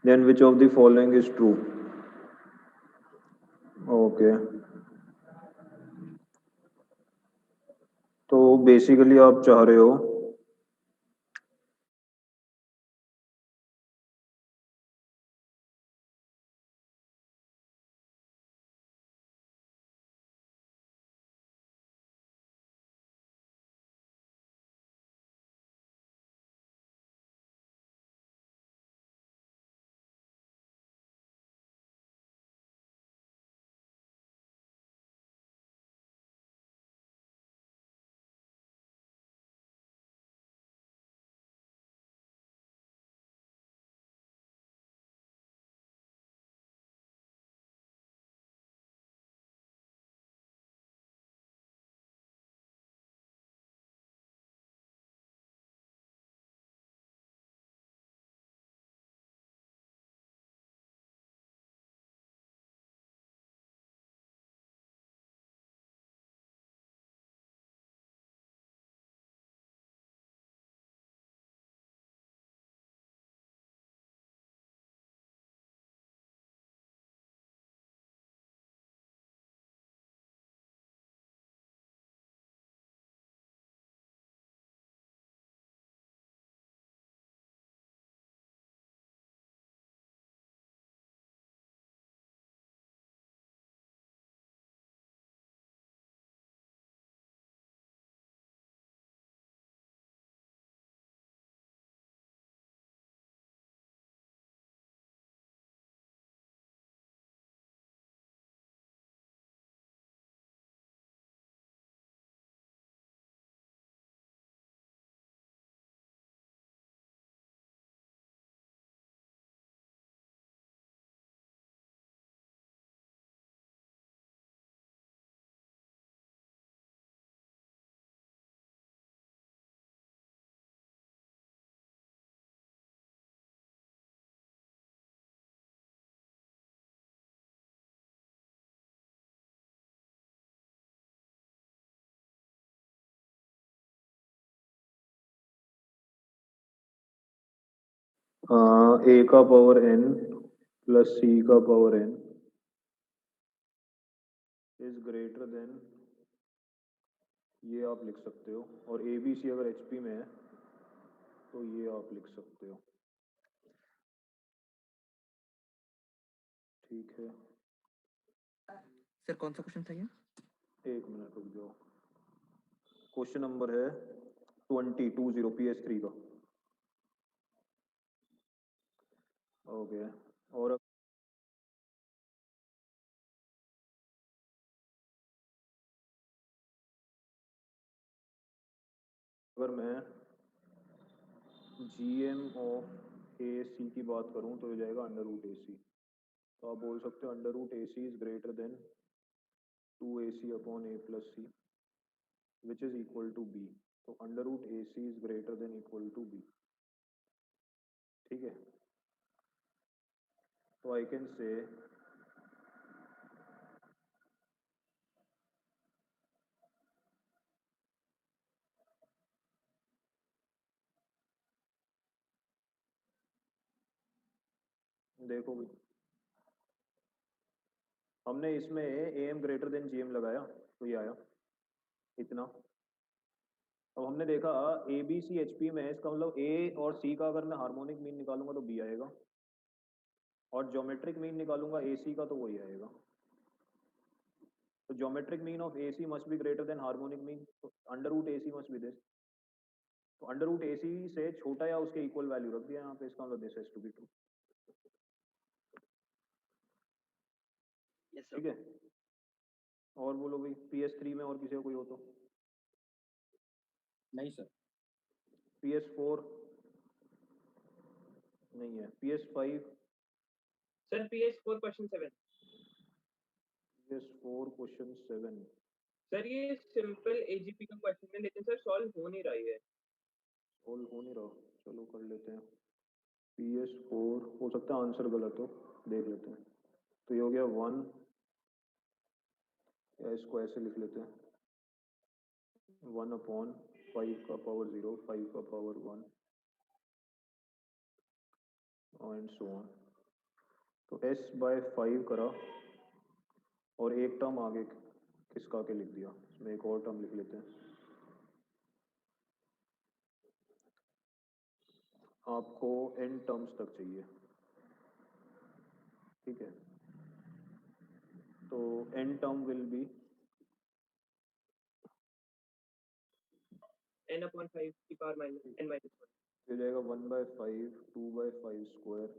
Then which of the following is true. Okay, तो basically आप चाह रहे हो ए का पावर n प्लस सी का power n is greater then, ये आप लिख सकते हो, और ए बी सी अगर एचपी में है तो ये आप लिख सकते हो। ठीक है, सर कौन सा क्वेश्चन था ये? एक मिनट रुक जाओ। क्वेश्चन नंबर है 20 PS3 का। ओके, और अगर मैं GM ऑफ AC की बात करूं तो ये जाएगा अंडर रूट AC। तो आप बोल सकते हो under root AC is greater than 2AC upon A plus C which is equal to B। तो under root AC is greater than equal to B। ठीक है, तो आई कैन से देखो भाई, हमने इसमें AM ग्रेटर देन GM लगाया तो ये आया इतना। अब हमने देखा ABCHP में, इसका मतलब A और C का अगर मैं हार्मोनिक मीन निकालूंगा तो B आएगा, और ज्योमेट्रिक मीन निकालूंगा AC का तो वही आएगा। तो geometric mean of AC must be greater than harmonic mean, तो under root AC must be this. तो अंडर रूट AC से छोटा या उसके इक्वल वैल्यू रख दिया यहाँ पे, इसका मतलब this has to be true. ठीक है, और बोलो भाई PS3 में और किसी का कोई हो तो? नहीं सर। PS4 नहीं है, PS5, sir PS4 question 7। PS4 question 7। Sir ये सिंपल AGP का क्वेश्चन है, लेकिन सर सॉल्व हो नहीं रही है। सॉल्व हो नहीं रहा, चलो कर लेते हैं। PS4 हो सकता है आंसर गलत हो, देख लेते हैं। तो ये हो गया 1, या इसको ऐसे लिख लेते हैं 1/5 का पावर 0, 5 का पावर 1 एंड सो ऑन। तो s/5 करा और एक टर्म आगे किसका के लिख दिया, इसमें एक और टर्म लिख लेते हैं। आपको n टर्म्स तक चाहिए, ठीक है, तो n term will be n/5 की पावर n-1 हो जाएगा 1/5 2/5 square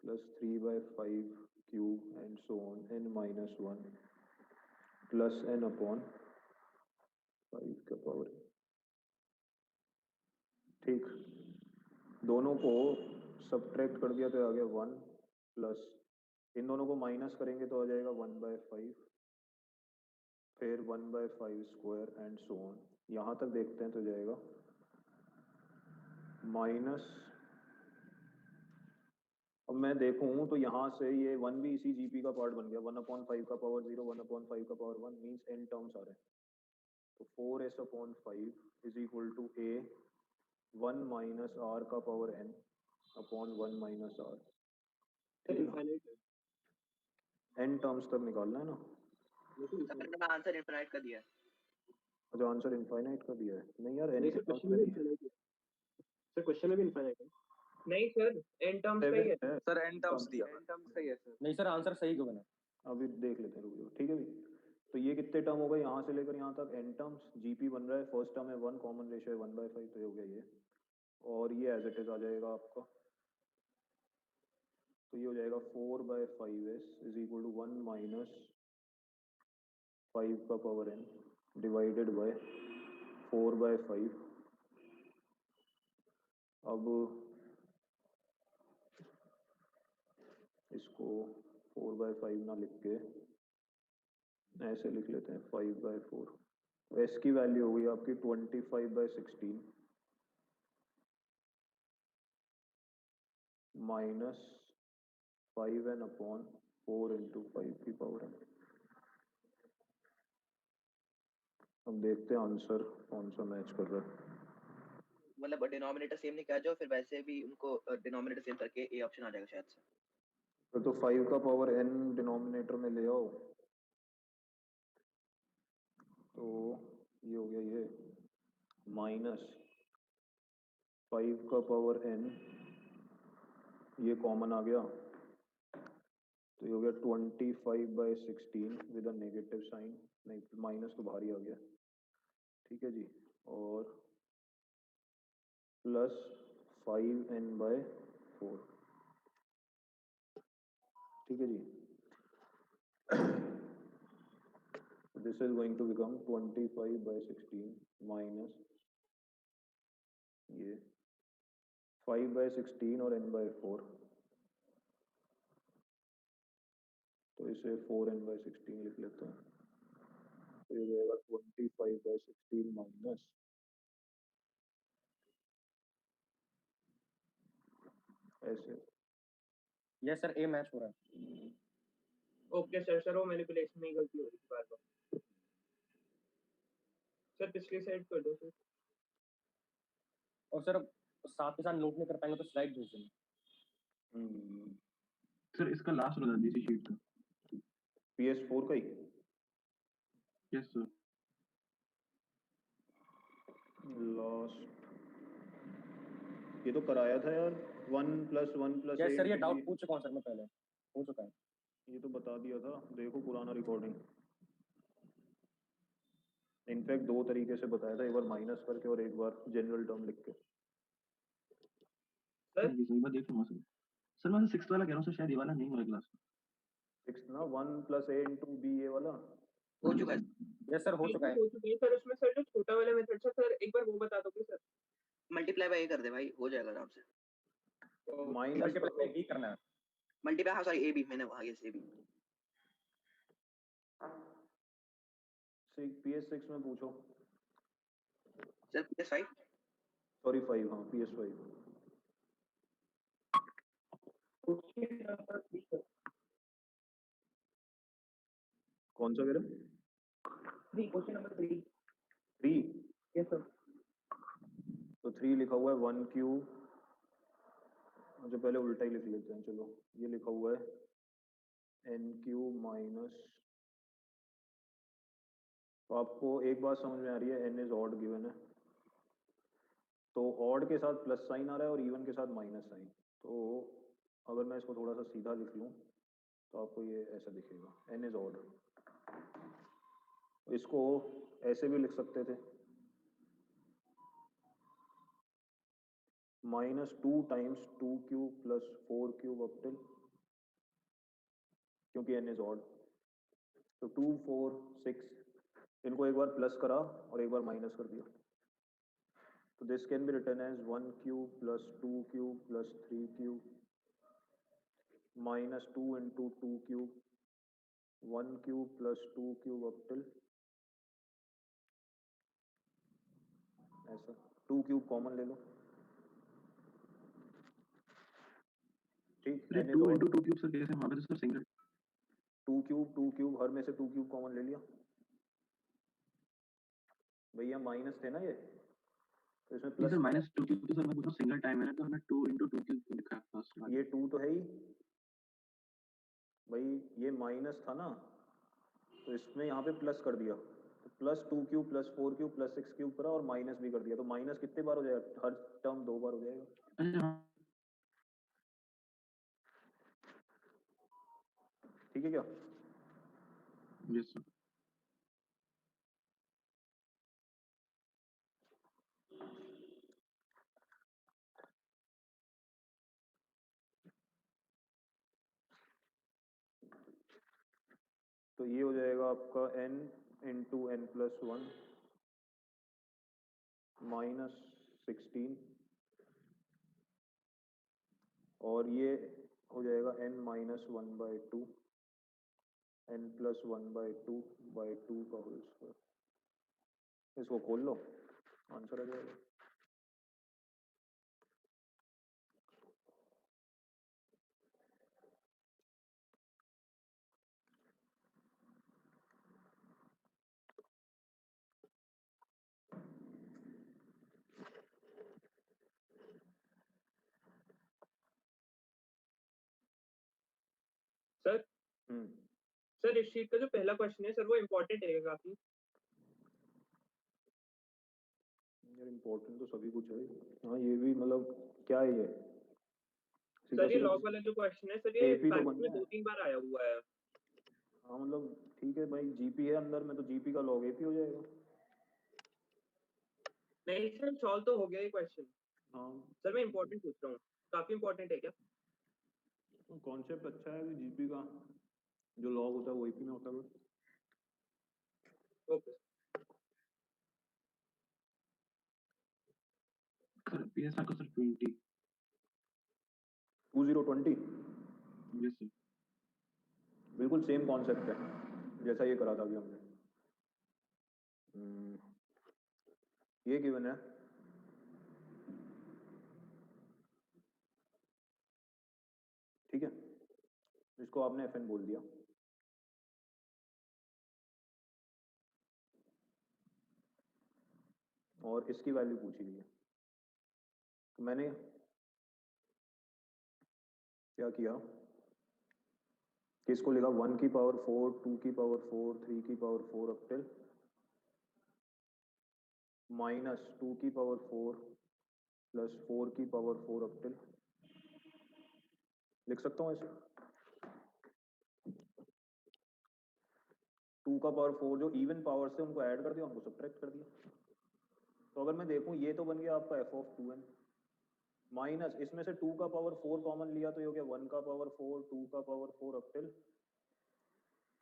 plus 3/5 cube and so on n-1 plus n/5 का पावर। ठीक, दोनों को सब्ट्रैक्ट कर दिया तो आ गया 1 प्लस इन दोनों को माइनस करेंगे तो आ जाएगा 1/5 फिर 1/5 स्क्वायर एंड सो ऑन। यहाँ तक देखते हैं तो जाएगा माइनस, अब मैं देखूं तो यहाँ से ये 1 भी इसी जीपी का पार्ट बन गया, 1/5 का पावर 0 1/5 का पावर 1 मीन्स n टर्म्स आ रहे हैं, तो 4s/5 is equal to a 1 minus r का power n upon 1 minus r। Infinite n terms तक निकालना है ना। मैंने आंसर इनफाइनाइट कर दिया है। अच्छा, आंसर इनफाइनाइट का दिया है? नहीं यार, n नहीं के सर, टर्म्स क्वेश्चन में में नहीं है। इनफाइनाइट है सर, क्वेश्चन में भी इनफाइनाइट है। नहीं सर, n टर्म्स का ही है सर एन टर्म्स दिया। n टर्म्स का ही है सर। नहीं सर आंसर सही क्यों बना? अभी देख लेते हैं, रुक जाओ, ठीक है भाई। तो ये कितने टर्म हो गए यहाँ से लेकर यहाँ तक n टर्म्स, जीपी बन रहा है, फर्स्ट टर्म है 1, कॉमन रेशियो है 1/5, तो ये हो गया ये, और ये एज इट इज आ जाएगा आपका, तो ये हो जाएगा 4/5s is equal to 1 minus 5 का पावर n डिवाइडेड बाय 4/5। अब इसको 4/5 ना लिख के ऐसे लिख लेते हैं 5/4। तो s की वैल्यू हो गई आपकी 25/16 माइनस 5n अपॉन 4 इंटू 5 की पावर n। अब देखते हैं आंसर कौन सा मैच कर रहा है। मतलब डिनोमिनेटर सेम नहीं किया जाओ, फिर वैसे भी उनको डिनोमिनेटर सेम करके ए ऑप्शन आ जाएगा शायद से। फिर तो 5 का पावर n डिनोमिनेटर में ले आओ, तो ये हो गया ये माइनस 5 का पावर n, ये कॉमन आ गया, तो ये हो गया 25/16 विद अ नेगेटिव साइन, नहीं माइनस तो बाहर ही आ गया, ठीक है जी, और प्लस 5n/4, ठीक है जी। This is going to become 25/16 minus ये 5/16 और n/4, तो इसे 4n/16 लिख लेते हैं, तो ये जाएगा 25/16 माइनस ऐसे। यस सर ए मैच हो रहा है। ओके सर, सर वो मैनिपुलेशन में ही गलती हो रही थी बार बार। सर पिछली साइड कर दो सर। और सर साथ के साथ नोट नहीं कर पाएंगे तो स्लाइड भेज देंगे। सर इसका लास्ट बता दीजिए शीट का। PS4 का ही यस सर। लास्ट, ये तो कराया था यार, 1 + 1 + यस सर ये 8 डाउट पूछ चुका हूँ सर मैं पहले, हो चुका है। ये तो बता दिया था, देखो पुराना रिकॉर्डिंग। इनफैक्ट 2 तरीके से बताया था, एक बार माइनस करके और एक बार जनरल टर्म लिख के। सर ये सही बात देख लूंगा सर। सर मैं 6th वाला कह रहा हूँ सर, शायद ये वाला नहीं हो रहा क्लास में। 6 ना 1 + a * b ये वाला। हो चुका है यस सर हो चुका है। हो चुकी है सर, उसमें सर जो छोटा वाला मेथड था सर, एक बार वो बता दोगे सर? मल्टीप्लाई बाय ए कर दे भाई, हो जाएगा आराम से। माइनस मल्टीप्लाई भी करना है। मल्टीप्लाई, हाँ सॉरी ए बी, मैंने वहाँ यस ए बी। PS6 में पूछो, सर PS5 सॉरी 5, हाँ PS5। कौन सा कह रहे? Question number 3। 3, yes sir. तो 3 लिखा हुआ है 1 क्यूब अच्छा पहले उल्टा ही लिख लेते हैं, चलो ये लिखा हुआ है एन क्यू माइनस, तो आपको एक बात समझ में आ रही है, एन इज ऑड गिवन है, तो ऑड के साथ प्लस साइन आ रहा है और इवन के साथ माइनस साइन, तो अगर मैं इसको थोड़ा सा सीधा लिख लूँ तो आपको ये ऐसा दिखेगा, एन इज ऑड। इसको ऐसे भी लिख सकते थे, -2 times 2 cube plus 4 cube up till, क्योंकि एन इज ऑड, तो 2 4 6, इनको एक बार प्लस करा और एक बार माइनस कर दिया, तो this can be written as 1 cube plus 2 cube plus 3 cube -2 into 2 cube 1 cube plus 2 cube up till ऐसा, 2 क्यूब कॉमन ले लो, ठीक, अरे n is 2 odd. into 2 cube sir कैसे, वहाँ पे तो सर सिंगल 2 क्यूब हर में से 2 क्यूब कॉमन ले लिया भैया, माइनस थे ना ये, तो इसमें नहीं प्लस सर, -2 क्यूब तो सर मैं पूछ रहा हूँ सिंगल टाइम है ना, तो हमने 2 into 2 क्यूब लिखा है फर्स्ट वाला। ये 2 तो है ही भाई, ये माइनस था ना, तो इसमें यहाँ पे प्लस कर दिया, तो plus 2 cube plus 4 cube plus 6 cube करा और माइनस भी कर दिया, तो माइनस कितने बार हो जाएगा, हर टर्म 2 बार हो जाएगा, अच्छा हाँ, ठीक है क्या? Yes sir. तो ये हो जाएगा आपका n इंटू एन प्लस 1 -16, और ये हो जाएगा n -1/2 n प्लस 1/2 का होल स्क्वायर, इसको खोल लो, आंसर आ जाएगा। सर हम्म, सर इस शीट का जो पहला क्वेश्चन है सर वो इम्पोर्टेंट है काफी। यार इम्पोर्टेंट तो सभी कुछ है, हाँ ये भी मतलब क्या है ये, सीधा सर ये सीधा लॉग वाला जो क्वेश्चन है सर ये AP तो प्रैक्टिस में बनना है, 2-3 बार आया हुआ है। हाँ मतलब ठीक है भाई, जीपी है अंदर में, तो जीपी का लॉग AP हो जाएगा। नहीं सर सॉल्व तो हो गया ये क्वेश्चन, हाँ सर मैं इम्पोर्टेंट पूछ रहा हूँ, काफी इम्पोर्टेंट है क्या? कॉन्सेप्ट अच्छा है कि जीपी का जो लॉग होता है वो AP में होता है। ओके सर PSR का सर 20, 2020 यस सर। बिल्कुल सेम कॉन्सेप्ट है जैसा ये करा था अभी हमने। ये गिवन है, ठीक है, इसको आपने FN बोल दिया, और इसकी वैल्यू पूछी गई है, तो मैंने क्या किया कि इसको लिखा 1 की पावर 4 2 की पावर 4 3 की पावर 4 अप टिल -2 की पावर 4 प्लस 4 की पावर 4 अप टिल, लिख सकता हूँ ऐसे, 2 का पावर 4 जो इवन पावर से उनको ऐड कर दिया, उनको सब्ट्रैक्ट कर दिया, तो अगर मैं देखूं ये तो बन गया आपका f(2n) माइनस इसमें से 2 का पावर 4 कॉमन लिया तो ये हो गया 1 का पावर 4 2 का पावर 4 अप टिल,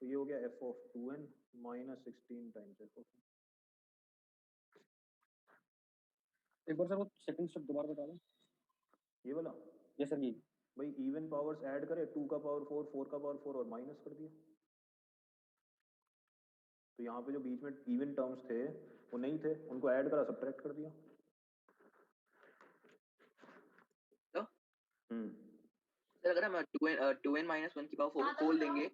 तो ये हो गया f(2n) -16 टाइम्स f(2). एक बार सर वो सेकंड स्टेप दोबारा बता दें। ये वाला यस सर, ये भाई इवन पावर्स ऐड करे, 2 का पावर 4 4 का पावर 4 और माइनस कर दिया, तो यहाँ पे जो बीच में इवन टर्म्स थे वो नहीं थे, उनको ऐड करा सब्ट्रैक्ट कर दिया। तो हम्म, सर अगर हम 2n - 1 की पावर 4 खोल देंगे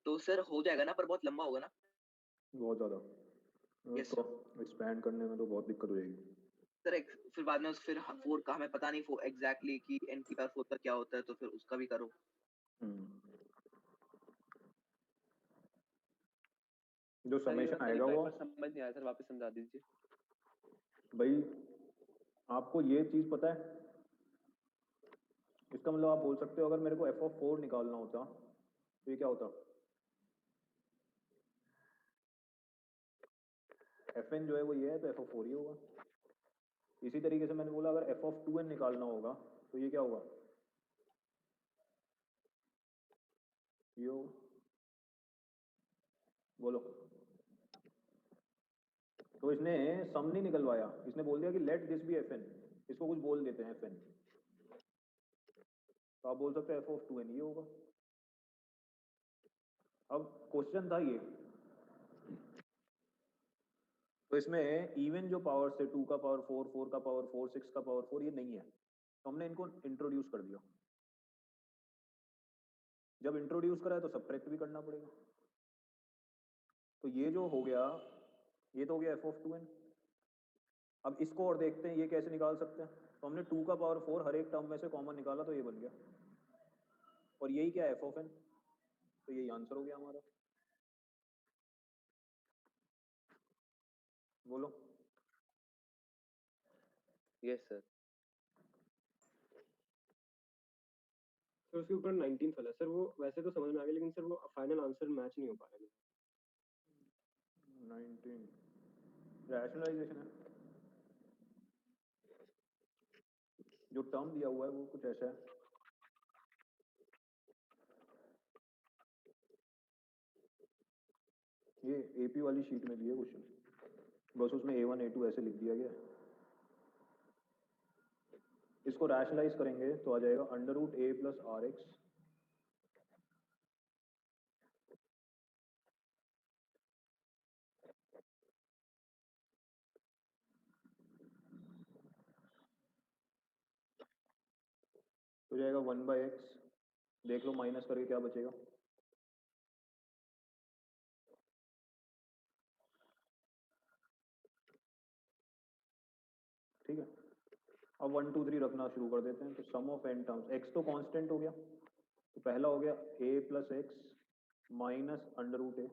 तो सर हो जाएगा ना, पर बहुत लंबा होगा ना। बहुत ज्यादा, Yes, तो एक्सपैंड करने में तो बहुत दिक्कत हो जाएगी। सर फिर बाद में फिर 4 का हमें पता नहीं एग्जैक्टली कि n की पावर 4 का क्या होता है, तो फिर उसका भी करो। जो समेशन आएगा वो समझ नहीं आया सर, वापस समझा दीजिए। भाई आपको ये चीज पता है, इसका मतलब आप बोल सकते हो अगर मेरे को f(4) निकालना होता तो ये क्या होता, fn जो है वो ये है तो f(4) ही होगा। इसी तरीके से मैंने बोला अगर f(2n) निकालना होगा तो ये क्या होगा, ये होगा। बोलो। तो इसने सम नहीं निकलवाया, इसने बोल दिया कि लेट दिस बी fn, इसको कुछ बोल देते हैं fn, तो आप बोल सकते हैं f(2n) ये होगा। अब क्वेश्चन था ये, तो इसमें इवन जो पावर से 2 का पावर 4, 4 का पावर 4, 6 का पावर 4 ये नहीं है, तो हमने इनको इंट्रोड्यूस कर दिया। जब इंट्रोड्यूस करा है तो सब्ट्रैक्ट भी करना पड़ेगा। तो ये जो हो गया, ये तो हो गया f(2n). अब इसको और देखते हैं ये कैसे निकाल सकते हैं। तो हमने 2 का पावर 4 हर एक टर्म में से कॉमन निकाला तो ये बन गया, और यही क्या है f(n), तो यही आंसर हो गया हमारा। बोलो। Yes sir. सर उसके ऊपर 19 वाला सर, वो वैसे तो समझ में आ गया, लेकिन सर वो फाइनल आंसर मैच नहीं हो पा रहा है। 19 रैशनलाइजेशन है, जो टर्म दिया हुआ है वो कुछ ऐसा है। ये एपी वाली शीट में भी है क्वेश्चन, बस उसमें A1 A2 ऐसे लिख दिया गया है। इसको रैशनलाइज करेंगे तो आ जाएगा √a + rx तो जाएगा 1/x, देख लो माइनस करके क्या बचेगा, ठीक है। अब 1 2 3 रखना शुरू कर देते हैं। तो सम ऑफ n टर्म्स, x तो कांस्टेंट हो गया, तो पहला हो गया a + x माइनस √a,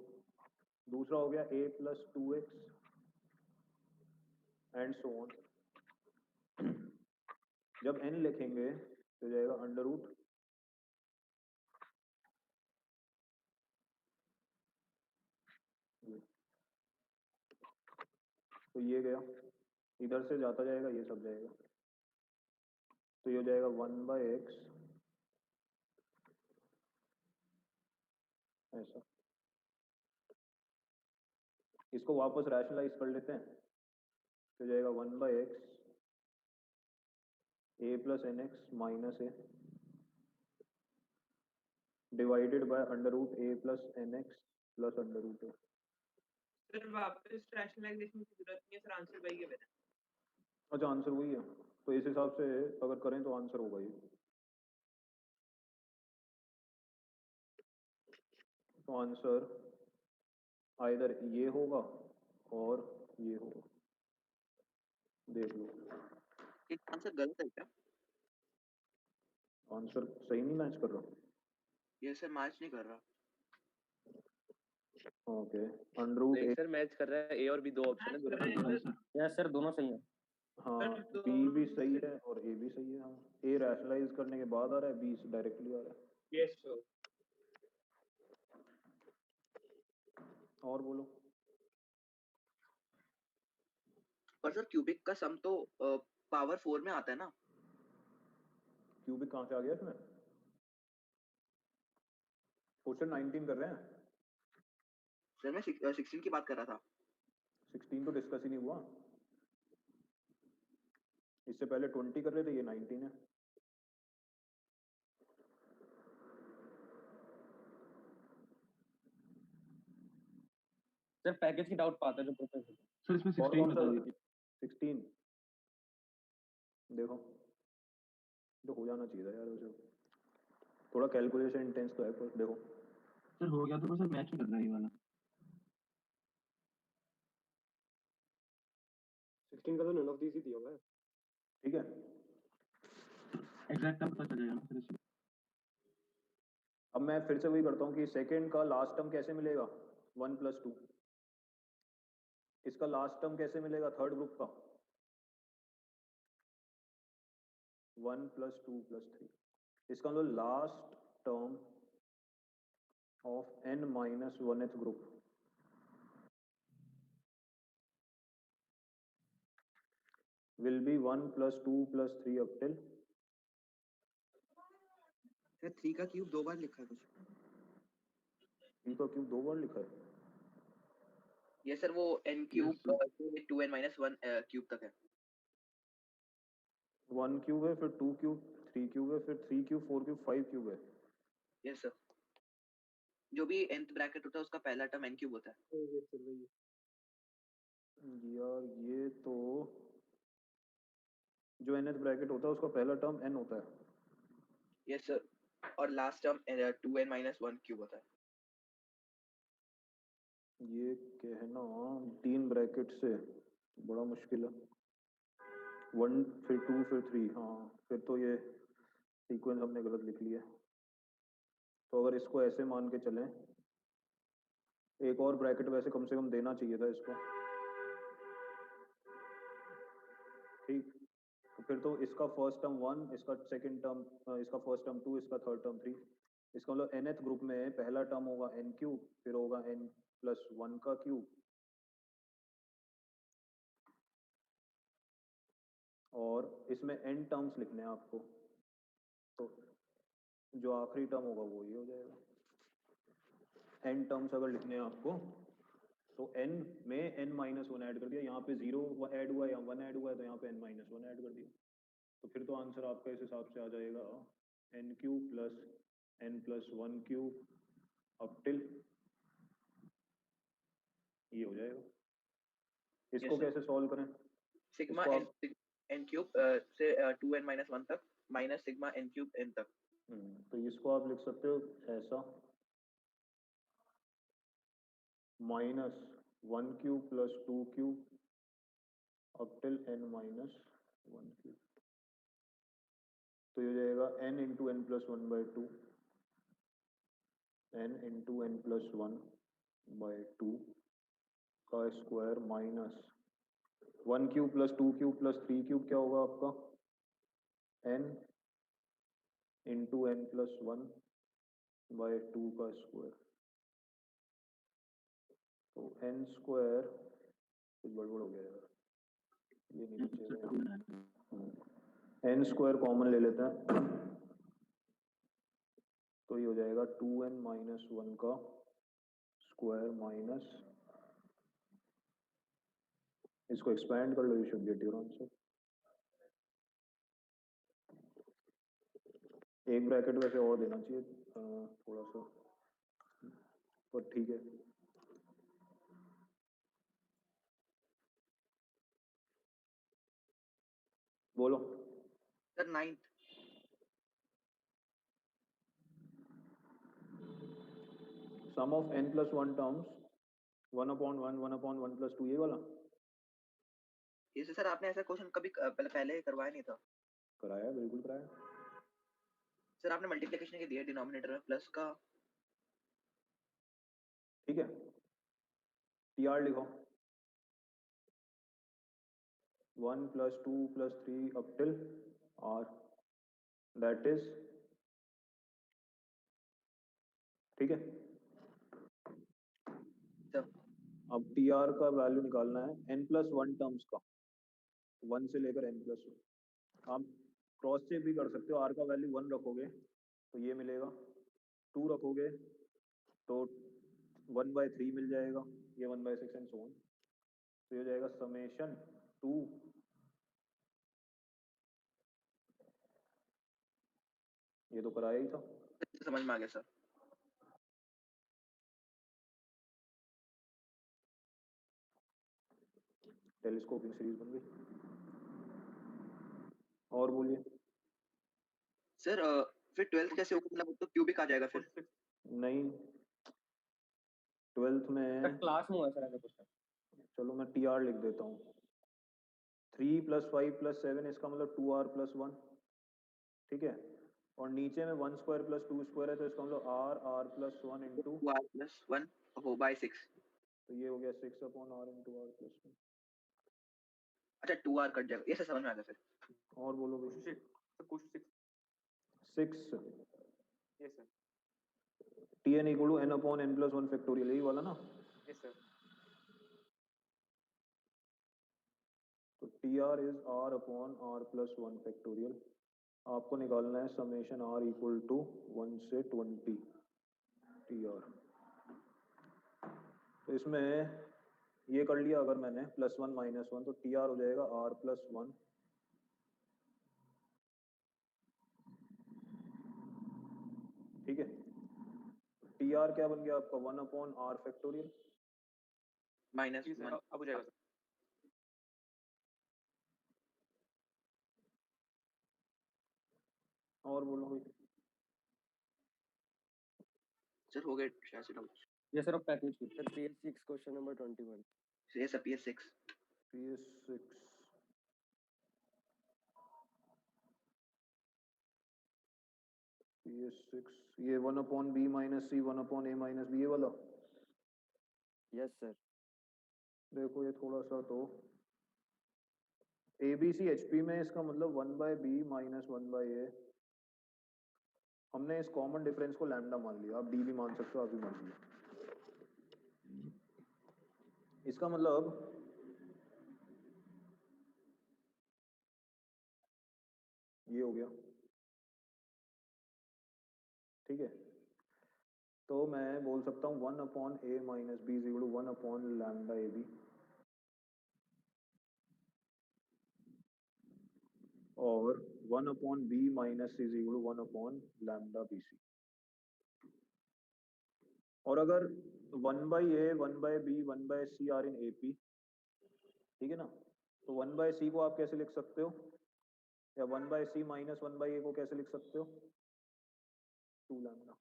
दूसरा हो गया a + 2x and so on. जब n लिखेंगे तो जाएगा √ तो ये गया, इधर से जाता जाएगा, ये सब जाएगा, तो ये हो जाएगा 1/x ऐसा। इसको वापस रैशनलाइज कर लेते हैं तो जाएगा 1/x a + nx minus a divided by √a + nx plus √a। Sir वापस रैशनलाइजेशन की जरूरत नहीं है सर, आंसर वही है मेरा। अच्छा आंसर वही है, तो इस हिसाब से अगर करें तो आंसर होगा ये। तो आंसर आइदर ये होगा और ये होगा, देख लो। एक आंसर गलत है क्या? आंसर सही नहीं मैच कर रहा। ये सर मैच नहीं कर रहा। ओके, नहीं √a, सर मैच कर रहा है, ए और बी दो ऑप्शन है, दोनों हाँ, सही है। यस सर, दोनों सही है। हाँ सर, b भी सही है और a भी सही है। हाँ, a रैशनलाइज करने के बाद आ रहा है, b डायरेक्टली आ रहा है। Yes sir. और बोलो। पर सर क्यूबिक का सम तो पावर 4 में आता है ना? क्यूबिक कहाँ से आ गया इसमें? क्वेश्चन 19 कर रहे हैं। सर मैं 16 की बात कर रहा था। 16 तो डिस्कस ही नहीं हुआ, इससे पहले 20 कर रहे थे, ये 19 है। सर पैकेज की डाउट पाता है जो प्रोफेसर। सर इसमें और 16 कौन बता सा? दीजिए। 16 देखो, तो हो जाना चाहिए था यार उसे, थोड़ा कैलकुलेशन इंटेंस तो है पर देखो। सर हो गया तो सर मैच ही कर रहा है ये वाला। 16 का तो नन ऑफ दीस ही दिया हुआ है। ठीक है, एग्जैक्ट टर्म पता चल जाएगा ना फिर इसमें। अब मैं फिर से वही करता हूँ कि सेकंड का लास्ट टर्म कैसे मिलेगा 1 + 2, इसका लास्ट टर्म कैसे मिलेगा थर्ड ग्रुप का 1 + 2 + 3, इसका मतलब last term of n - 1th group will be 1 + 2 + 3 up till sir 3 का क्यूब 2 बार लिखा है कुछ। 3 का क्यूब 2 बार लिखा है। ये सर वो n क्यूब 2n - 1 क्यूब तक है। 1 क्यूब है, फिर 2 क्यूब, 3 क्यूब है, फिर 3 क्यूब, 4 क्यूब, 5 क्यूब है। यस सर, जो भी nth ब्रैकेट होता है उसका पहला टर्म n क्यूब होता है। यस सर वही। यार ये तो जो nth ब्रैकेट होता है उसका पहला टर्म n होता है। यस सर, और लास्ट टर्म 2n - 1 क्यूब होता है। ये कहना 3 ब्रैकेट से बड़ा मुश्किल है। 1 फिर 2 फिर 3, हाँ फिर तो ये सीक्वेंस हमने गलत लिख लिया। तो अगर इसको ऐसे मान के चलें, एक और ब्रैकेट वैसे कम से कम देना चाहिए था इसको, ठीक। तो फिर तो इसका फर्स्ट टर्म 1, इसका सेकंड टर्म, इसका फर्स्ट टर्म 2, इसका थर्ड टर्म 3, इसका मतलब nth ग्रुप में पहला टर्म होगा n क्यूब, फिर होगा n + 1 का क्यूब, और इसमें n टर्म्स लिखने हैं आपको, तो जो आखिरी टर्म होगा वो ही हो जाएगा। n टर्म्स अगर लिखने हैं आपको तो n में n - 1 ऐड कर दिया, यहाँ पे 0 ऐड हुआ या 1 ऐड हुआ है, तो यहाँ पे n - 1 ऐड कर दिया, तो फिर तो आंसर आपका इस हिसाब से आ जाएगा n cube plus n + 1 cube up till ये हो जाएगा। इसको Yes, sir. कैसे सॉल्व करें? सिग्मा इसको n n क्यूब से 2n - 1 तक minus sigma n cube n तक। तो इसको आप लिख सकते हो ऐसा, -1 cube + 2 cube up till n - 1 cube, तो ये हो जाएगा n × n + 1/2, n × n + 1/2 का square minus 1 cube + 2 cube + 3 cube क्या होगा आपका n × n + 1/2 का स्क्वायर, तो n स्क्वायर कुछ गड़बड़ हो गया यार, ये नहीं बचेगा, n स्क्वायर कॉमन ले लेते हैं, तो ये हो जाएगा 2n - 1 का स्क्वायर माइनस, इसको एक्सपैंड कर लो, you should get your answer. एक ब्रैकेट वैसे और देना चाहिए थोड़ा सा, पर ठीक है। बोलो। Sir 9th sum of n + 1 terms 1/1 1/1 + 2, ये वाला ये सर आपने ऐसा क्वेश्चन कभी पहले करवाया नहीं था। कराया, बिल्कुल कराया। सर आपने मल्टीप्लिकेशन के दिए डिनोमिनेटर में प्लस का। ठीक है, TR लिखो 1 + 2 + 3 up till R, that is, ठीक है। सर अब TR का वैल्यू निकालना है n + 1 टर्म्स का, 1 से लेकर n + 1। आप क्रॉस चेक भी कर सकते हो, R का वैल्यू 1 रखोगे तो ये मिलेगा, 2 रखोगे तो 1/3 मिल जाएगा, ये 1/6 एंड सो ऑन, तो ये हो जाएगा समेशन 2 ये तो कराया ही था। समझ में आ गया सर। टेलीस्कोपिंग सीरीज बन गई। और बोलिए। सर फिर 12th कैसे होगा, मतलब तो क्यूबिक आ जाएगा फिर। नहीं, 12th में क्लास में हुआ सर ऐसा क्वेश्चन। चलो मैं TR लिख देता हूँ, 3 + 5 + 7 इसका मतलब 2r + 1, ठीक है। और नीचे में 1 स्क्वायर + 2 स्क्वायर है तो इसका मतलब r + 1 इंटू, 2r + 1 वो by 6। तो ये हो गया 6/r इंटू r + 1। अच्छा 2r कट जाएगा, ये से समझ में आ गया सर। और बोलो भाई। Question 6 yes sir, Tn = n/n+1 factorial, यही वाला ना। yes sir, तो Tr इज r/r + 1 फैक्टोरियल। आपको निकालना है समेशन r = 1 से 20 Tr। तो इसमें ये कर लिया अगर मैंने +1 - 1, तो Tr हो जाएगा r + 1 ठीक है। Tr क्या बन गया आपका 1/r फैक्टोरियल। माइनस जी सर 1। अब हो जाएगा सर। और बोलो भाई। सर हो गए शायद से doubt. Yes, sir, of package. Sir, PS6 question number 21. ये सब PS6 PS6 ये 1/b - c 1/a - b, ये वाला। Yes, sir. देखो ये थोड़ा सा तो ABCHP में इसका मतलब 1/b - 1/a, हमने इस कॉमन डिफरेंस को लैम्डा मान लिया, आप डी भी मान सकते हो, आप भी मान लिया। इसका मतलब ये हो गया, ठीक है। तो मैं बोल सकता हूँ 1/a - b = 1/λAB, और 1/b - c = 1/λBC। और अगर 1/a 1/b 1/c are in AP, ठीक है ना, तो 1/c को आप कैसे लिख सकते हो, या 1/c - 1/a को कैसे लिख सकते हो, 2λ।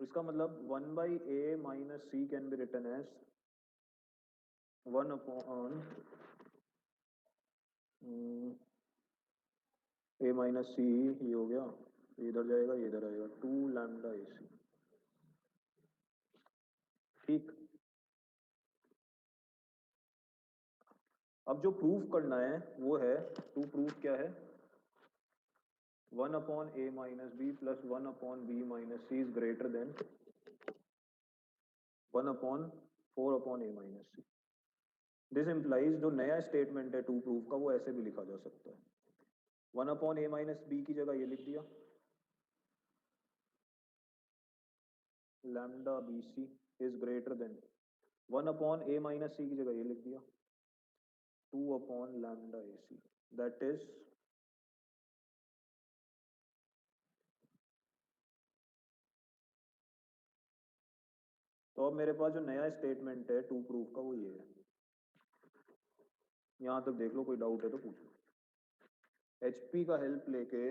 तो इसका मतलब 1/a - c can be written as 1/a - c, ये हो गया, ये इधर जाएगा, ये इधर आएगा, 2λAC, ठीक। अब जो प्रूफ करना है वो है, टू प्रूफ क्या है, 1/a - b + 1/b - c is greater then 1/4/a - c। This implies जो नया स्टेटमेंट है टू प्रूफ का, वो ऐसे भी लिखा जा सकता है, 1/a - b की जगह ये लिख दिया λBC is greater then 1/a - c की जगह ये लिख दिया 2/λAC, दैट इज तो अब मेरे पास जो नया स्टेटमेंट है टू प्रूफ का वो ये है। यहां तक देख लो, कोई डाउट है तो पूछो। HP का हेल्प लेके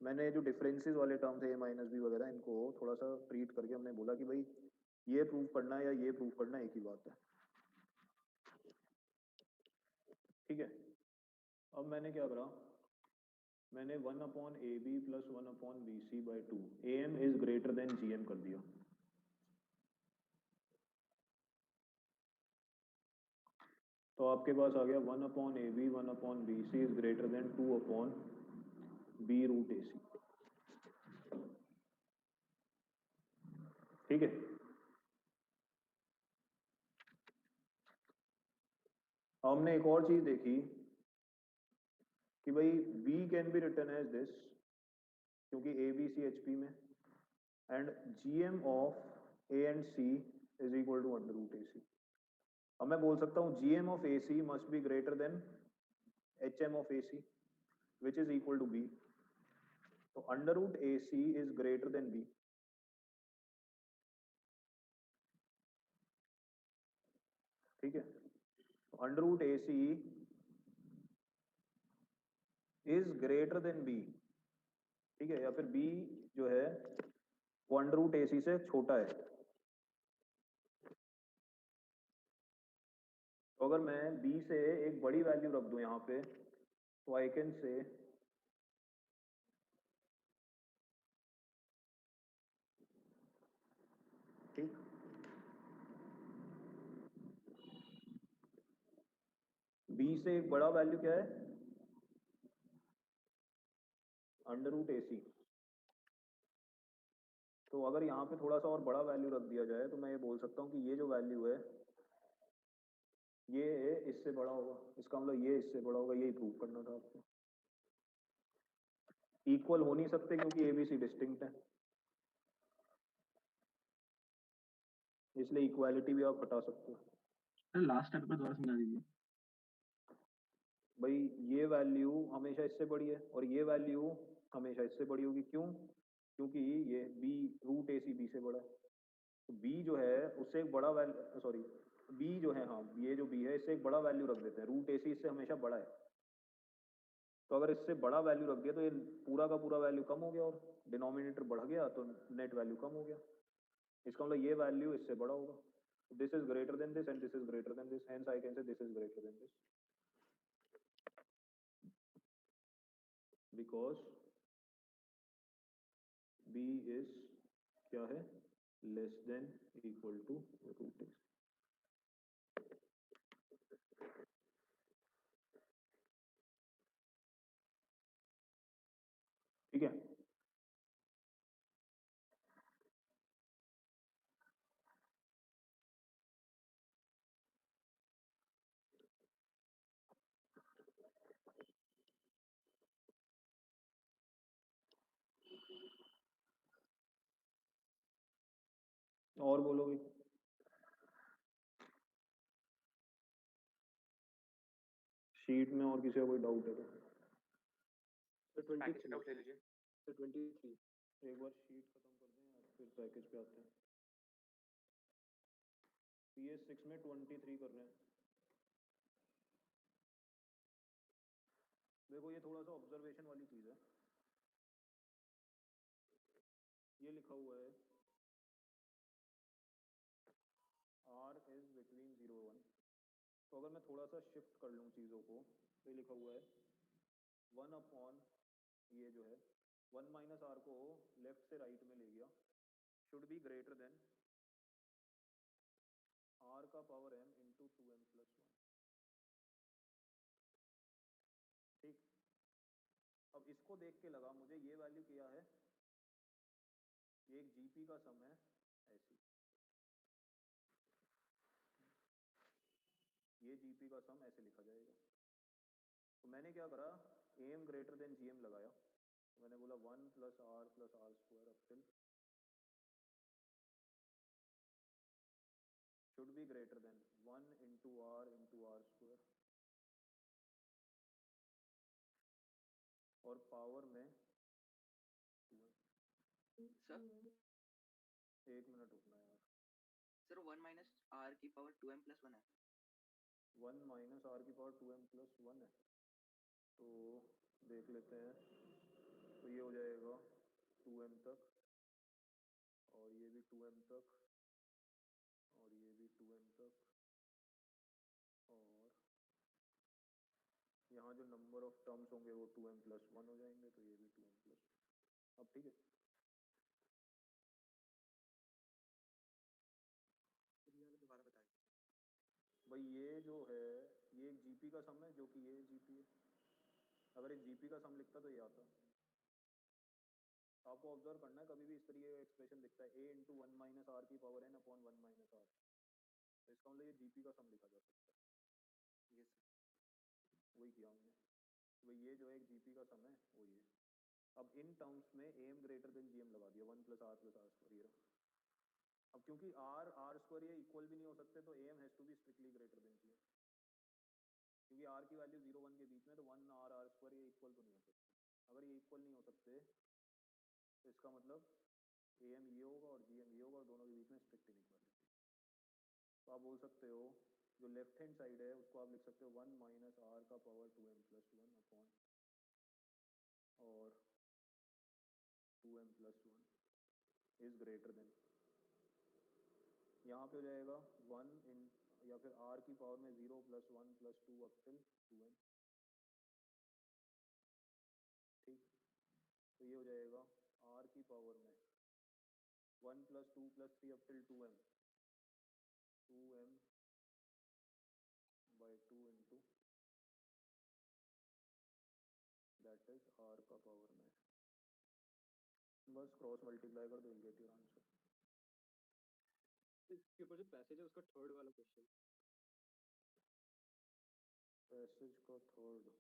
मैंने जो डिफरेंसेस वाले टर्म थे a - b वगैरह, इनको थोड़ा सा ट्रीट करके हमने बोला कि भाई ये प्रूफ करना है या ये प्रूफ करना है, एक ही बात है, ठीक है। अब मैंने क्या करा, मैंने 1/AB + 1/BC/2 AM is greater than GM कर दिया। तो आपके पास आ गया 1/AB 1/BC is greater then 2/B√AC, ठीक है। हमने एक और चीज देखी कि भाई B can be written as this, क्योंकि ABCHP में, and GM of A and C is equal to √AC। अब मैं बोल सकता हूँ GM of AC must be greater than HM of AC which is equal to B। तो √AC is greater than B, ठीक है। तो √AC is greater than B, ठीक है, या फिर B जो है वो √AC से छोटा है। तो अगर मैं b से एक बड़ी वैल्यू रख दूं यहाँ पे तो आई कैन से ठीक, b से एक बड़ा वैल्यू क्या है √AC। तो अगर यहाँ पे थोड़ा सा और बड़ा वैल्यू रख दिया जाए तो मैं ये बोल सकता हूँ कि ये जो वैल्यू है ये इससे बड़ा होगा, इसका मतलब ये इससे बड़ा होगा, यही प्रूव करना था आपको। इक्वल हो नहीं सकते क्योंकि ABC डिस्टिंक्ट है, इसलिए इक्वालिटी भी आप हटा सकते हो। सर लास्ट स्टेप पर दोबारा समझा दीजिए। भाई ये वैल्यू हमेशा इससे बड़ी है और ये वैल्यू हमेशा इससे बड़ी होगी, क्यों? क्योंकि ये b √AC b से बड़ा है, तो b जो है उससे एक बड़ा वैल्यू, सॉरी b जो है, हाँ ये जो b है इससे एक बड़ा वैल्यू रख देते हैं, √AC इससे हमेशा बड़ा है, तो अगर इससे बड़ा वैल्यू रख दिया तो ये पूरा का पूरा वैल्यू कम हो गया और डिनोमिनेटर बढ़ गया तो नेट वैल्यू कम हो गया, इसका मतलब ये वैल्यू इससे बड़ा होगा। This is greater than this and this is greater than this, hence I can say this is greater than this, because b is क्या है less than equal to √AC। ठीक है, और बोलोगे? शीट में और किसी का कोई डाउट है तो सर 23 पैकेज आउट ले लीजिए। सर 23 एक बार शीट खत्म कर दें यार, फिर पैकेज पे आते हैं। PS6 में 23 कर रहे हैं। देखो ये थोड़ा सा ऑब्जर्वेशन वाली चीज है, ये लिखा हुआ है R is between 0 1, तो अगर मैं थोड़ा सा शिफ्ट कर लूँ चीज़ों को तो ये लिखा हुआ है 1/, ये जो है 1 - R को लेफ्ट से राइट में ले गया, should be greater then R का पावर m इंटू 2m+1। ठीक, अब इसको देख के लगा मुझे ये वैल्यू क्या है, ये एक GP का सम है ऐसी, ये GP का सम ऐसे लिखा जाएगा। तो मैंने क्या करा, AM ग्रेटर देन GM लगाया, तो मैंने बोला 1 + R + R² up till should be greater then 1 into R into R², और पावर में 2m। सर एक मिनट रुकना यार, सर 1 - R की पावर 2m+1 है। 1 - R की पावर 2m+1 है, तो देख लेते हैं, तो ये हो जाएगा 2m तक, और ये भी 2m तक, और ये भी 2m तक, और यहाँ जो नंबर ऑफ टर्म्स होंगे वो 2m+1 हो जाएंगे, तो ये भी 2m+1। अब ठीक है, दोबारा बताइए। भाई ये जो है ये एक GP का सम है, जो कि ये GP है, अगर एक GP का सम लिखता तो ये आता। आपको ऑब्जर्व करना है, कभी भी इस तरीके का एक्सप्रेशन दिखता है A इंटू 1 - R की पावर n अपॉन 1 - R, तो इसका मतलब ये GP का सम लिखा जा सकता है। Yes sir. वही किया हमने, तो ये जो है एक GP का सम है वो ये। अब इन टर्म्स में AM ग्रेटर देन GM लगा दिया, 1 + R + R², ये रहा। अब क्योंकि R R² ये इक्वल भी नहीं हो सकते, तो AM has to be strictly greater than GM, क्योंकि R की वैल्यू 0 1 के बीच में, तो 1 R R² ये इक्वल तो नहीं हो सकते। अगर ये इक्वल नहीं हो सकते तो इसका मतलब AM ये होगा और GM ये होगा, और दोनों के बीच में स्ट्रिक्ट इनइक्वालिटी। तो आप बोल सकते हो जो लेफ्ट हैंड साइड है उसको आप लिख सकते हो 1 - R का पावर 2m+1 अपॉन और 2m+1 इज ग्रेटर देन, यहाँ पे हो जाएगा 1 इन, या फिर r की पावर में 0 + 1 + 2 अप टिल 2n। ठीक, तो ये हो जाएगा r की पावर में 1 + 2 + 3 up till 2m 2m/2 into that is r का पावर में, बस क्रॉस मल्टीप्लाई कर दो, यू गेट योर आंसर। इसके ऊपर जो पैसेज है उसका थर्ड वाला क्वेश्चन। पैसेज का third,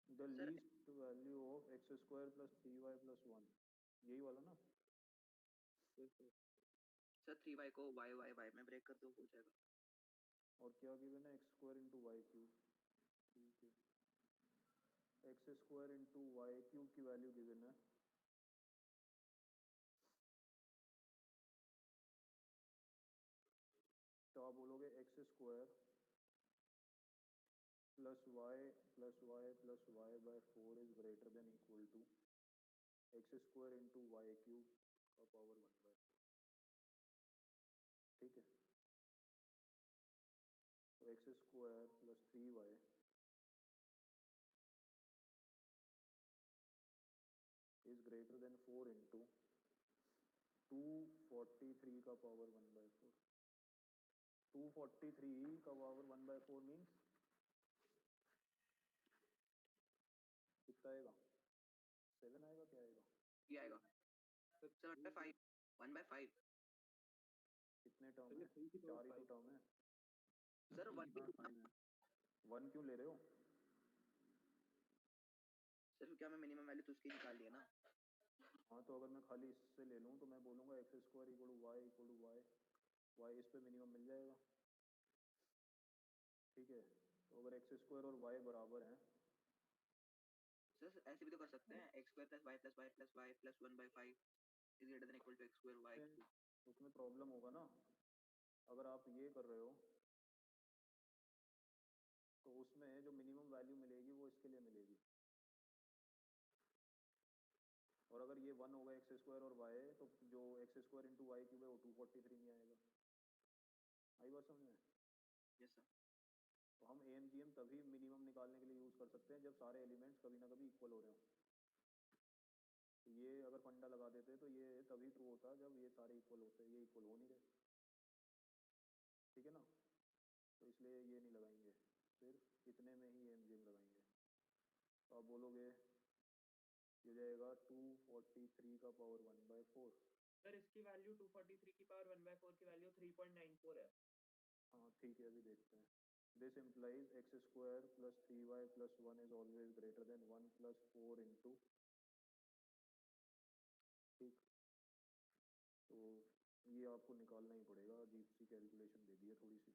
the Sir- least value of x² + 3y + 1, यही वाला ना। सर 3y को y में ब्रेक कर दो, हो जाएगा। और क्या गिवन है, x² × y³। ठीक है, x² × y³ की वैल्यू गिवन है तो आप बोलोगे x² + y + y + y/4 is greater than equal to x² × y³ का पावर 1/4। ठीक है, तो x² + 3y is greater than 4 into 243 का पावर 1/4। 243 का पावर 1/4 मीन्स कितना आएगा, 7 आएगा, क्या आएगा? ये आएगा सर 1/5 कितने टर्म है? चलिए 3 की 4 पावर ही तो 5। टर्म है। सर 1 3 की पावर 5 है। 1 क्यों ले रहे हो? सर क्या मैं मिनिमम वैल्यू तो उसकी निकाल लिया ना। हाँ, तो अगर मैं खाली इससे ले लूँ तो मैं बोलूँगा x² = y = y इस पे मिनिमम मिल जाएगा। ठीक है, तो अगर x² और y बराबर हैं सर ऐसे भी तो कर सकते हैं, x² + y + y + y + 1/5 is greater than equal to x² y³। उसमें प्रॉब्लम होगा ना, अगर आप ये कर रहे हो तो उसमें जो मिनिमम वैल्यू मिलेगी वो इसके लिए मिलेगी, और अगर ये 1 होगा x² और y तो जो x² × y³ है वो 243 नहीं आएगा। आई बात समझ में? Yes sir. तो हम AMGM तभी मिनिमम निकालने के लिए यूज़ कर सकते हैं जब सारे एलिमेंट्स कभी ना कभी इक्वल हो रहे हो। तो ये अगर फंडा लगा देते तो ये तभी ट्रू होता जब ये सारे इक्वल होते, ये इक्वल हो नहीं रहे। ठीक है ना, तो इसलिए ये नहीं लगाएंगे, सिर्फ इतने में ही AMGM लगाएंगे। तो आप बोलोगे ये जाएगा 243 का पावर 1/4। सर इसकी वैल्यू 243 की पावर 1/4 की वैल्यू 3.94 है। हाँ ठीक है, अभी देखते हैं। This implies x² + 3y + 1 is always greater than 1 + 4 into. ठीक, तो ये आपको निकालना ही पड़ेगा, अजीब सी कैलकुलेशन दे दी है थोड़ी सी।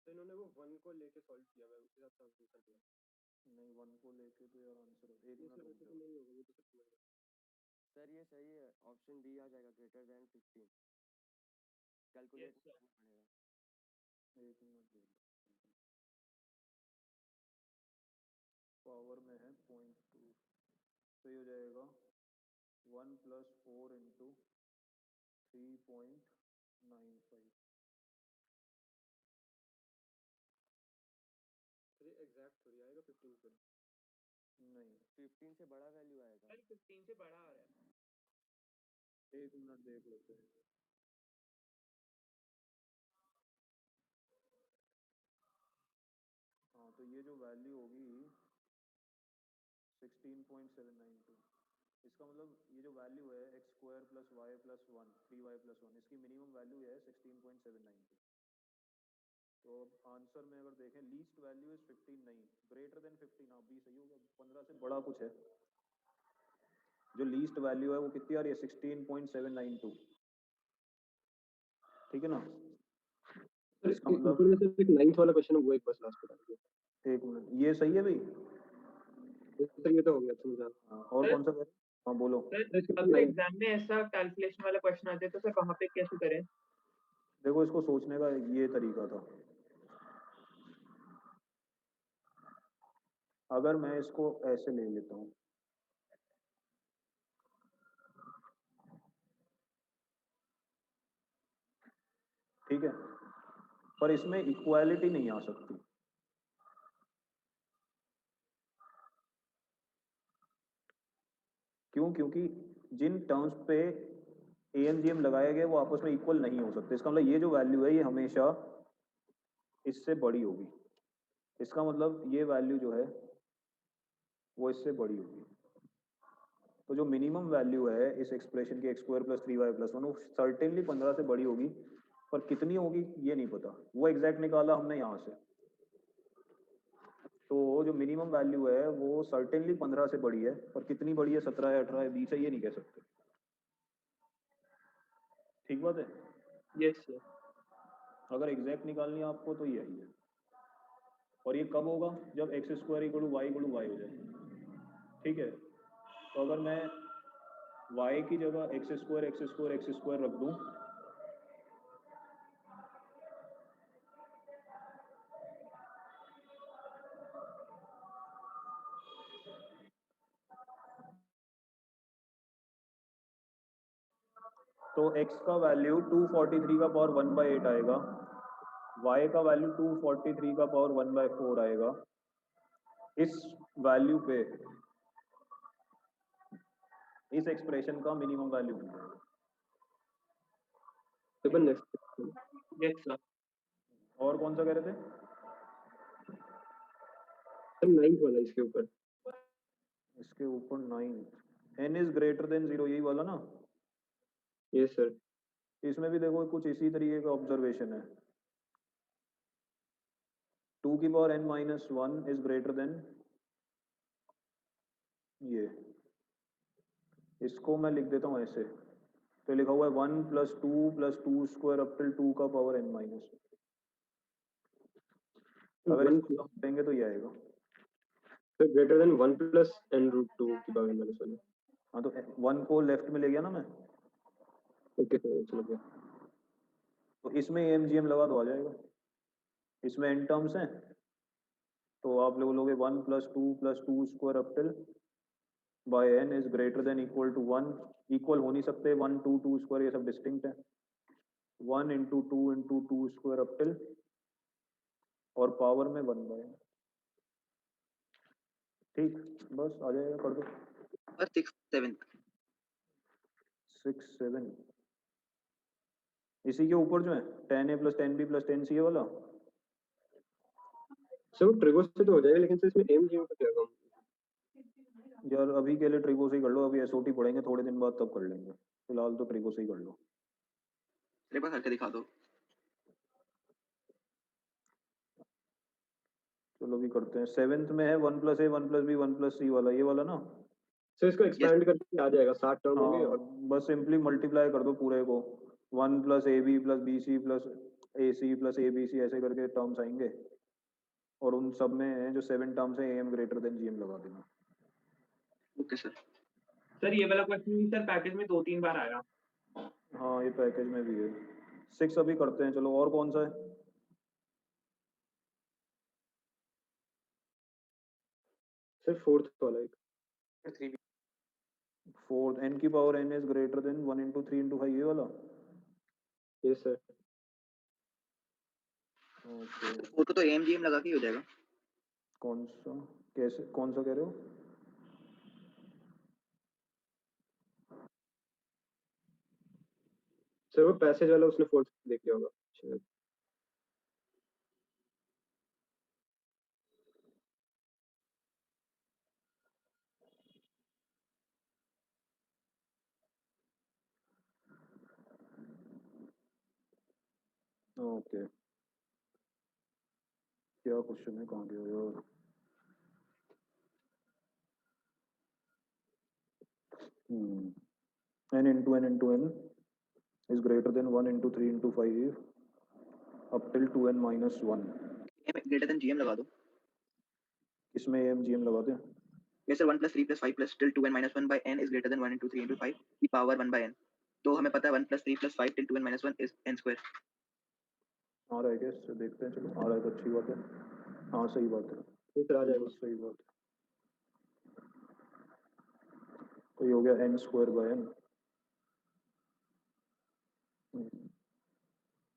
तो इन्होंने वो 1 को लेके सॉल्व किया है, उसके साथ आंसर दिया। नहीं, 1 को लेके तो यार आंसर एक ये मिनट सर रुक ऐसे तो जाओ। नहीं होगा, वो तो सच में होगा। सर ये सही है, ऑप्शन डी आ जाएगा, greater than 15। Calculate Yes, sir. करना पड़ेगा। एक मिनट दे दो, पावर में है 0.2, तो ये हो जाएगा 1 + 4 इंटू 3.95। सर ये एग्जैक्ट थोड़ी आएगा 15 पे। नहीं, 15 से बड़ा वैल्यू आएगा। सर 15 से बड़ा आ रहा है। एक मिनट देख लेते हैं। हाँ, तो ये जो वैल्यू होगी 16.792, इसका मतलब ये जो वैल्यू है x² + y + 1 3y + 1 इसकी मिनिमम वैल्यू है 16.792। तो अब आंसर में अगर देखें लीस्ट वैल्यू इज 15, नहीं ग्रेटर देन 15। हाँ बी सही होगा, 15 से बड़ा कुछ है। जो लीस्ट वैल्यू है वो कितनी आ रही है, 16.792। ठीक है ना, सर इसका इसके मतलब ऊपर में सर एक 9th वाला क्वेश्चन है, वो एक बस लास्ट बता दीजिए। एक मिनट, ये सही है भाई? सर ये तो हो गया समझा। हाँ, और कौन सा करें? हाँ बोलो। सर इसके बाद अगर 9 एग्जाम में ऐसा कैलकुलेशन वाला क्वेश्चन आते तो सर वहाँ पे कैसे करें? देखो इसको सोचने का ये तरीका था, अगर मैं इसको ऐसे ले लेता हूँ, ठीक है, पर इसमें इक्वालिटी नहीं आ सकती। क्यों? क्योंकि जिन टर्म्स पे AMGM लगाए गए वो आपस में इक्वल नहीं हो सकते। इसका मतलब ये जो वैल्यू है ये हमेशा इससे बड़ी होगी। इसका मतलब ये वैल्यू जो है वो इससे बड़ी होगी। तो जो मिनिमम वैल्यू है इस एक्सप्रेशन की x² + 3y + 1 वो सर्टेनली 15 से बड़ी होगी, पर कितनी होगी ये नहीं पता। वो एग्जैक्ट निकाला हमने यहाँ से। तो जो मिनिमम वैल्यू है वो सर्टेनली 15 से बड़ी है, पर कितनी बड़ी है, 17 है, 18 है, 20 है, ये नहीं कह सकते। ठीक बात है। Yes, sir. अगर एग्जैक्ट निकालनी है आपको तो यही है। और ये कब होगा? जब x² = y = y हो जाए। ठीक है, तो अगर मैं y की जगह x² रख दूं, तो x का वैल्यू 243 का पावर 1/8 आएगा, y का वैल्यू 243 का पावर 1/4 आएगा। इस वैल्यू पे इस एक्सप्रेशन का मिनिमम वैल्यू मिल जाएगा। तो नेक्स्ट Yes, sir. और कौन सा कह रहे थे? सर 9th वाला इसके ऊपर। इसके ऊपर 9 n इज ग्रेटर देन 0, यही वाला ना। Yes sir. इसमें भी देखो कुछ इसी तरीके का ऑब्जर्वेशन है। 2 की power n - 1 is greater then ये। इसको मैं लिख देता हूँ ऐसे, तो लिखा हुआ है 1 + 2 + 2² अप टिल 2 का पावर n-1। अगर इसको समझेंगे तो ये आएगा। सर ग्रेटर देन 1 + n√2 की पावर -1। हाँ, तो 1 को लेफ्ट में ले गया ना मैं। ओके सर, चलो गया। तो इसमें AMGM लगा तो आ जाएगा। इसमें n टर्म्स हैं, तो आप लोग लोगे 1 + 2 + 2² up till by n is greater than equal to 1। Equal हो नहीं सकते, 1 2 2² ये सब डिस्टिंक्ट है। 1 × 2 × 2² अप टिल और पावर में 1/n। ठीक, बस आ जाएगा, कर दो। और 6 7 6 7 इसी के ऊपर जो है 10a + 10b + 10c वाला। सर वो ट्रिगो से तो हो जाएगा, लेकिन सर इसमें AMGM का क्या काम? यार अभी के लिए ट्रिगो से ही कर लो, अभी SOT पढ़ेंगे थोड़े दिन बाद, तब कर लेंगे। फिलहाल तो ट्रिगो से ही कर लो। मेरे पास करके दिखा दो। चलो भी करते हैं। 7th में है 1 + a 1 + b 1 + c वाला, ये वाला ना। सर इसको एक्सपैंड करके आ जाएगा, 7 टर्म होंगे हाँ, और बस सिंपली मल्टीप्लाई कर दो पूरे को। 1 + ab + bc + ac + abc ऐसे करके टर्म्स आएंगे, और उन सब में जो 7 टर्म्स है AM ग्रेटर देन GM लगा देना। Okay sir. सर ये वाला क्वेश्चन भी सर पैकेज में 2-3 बार आया। हाँ, ये पैकेज में भी है। 6 अभी करते हैं। चलो, और कौन सा है? सर 4th वाला एक। 4th, n की power n is greater then 1 × 3 × 5, ये वाला। Yes sir. ओके, वो तो AMGM लगा के ही हो जाएगा। कौन सा? कैसे? कौन सा कह रहे हो? सर वो पैसेज वाला उसने 4th देख लिया होगा शायद। ओके, क्या क्वेश्चन है, कहाँ गया यार? n × n × n is greater than 1 × 3 × 5 up till 2n - 1। Greater than GM लगा दो। इसमें AMGM लगा दें। yes sir 1 + 3 + 5 + till 2n - 1 by n is greater than 1 × 3 × 5 की पावर 1/n। तो हमें पता है 1 + 3 + 5 till 2n - 1 is n²। आ रहा है क्या? इससे देखते हैं। चलो, आ रहा है तो अच्छी बात है। हाँ, सही बात है, ये सर आ जाएगा। सही बात है। तो ये हो गया n² / n।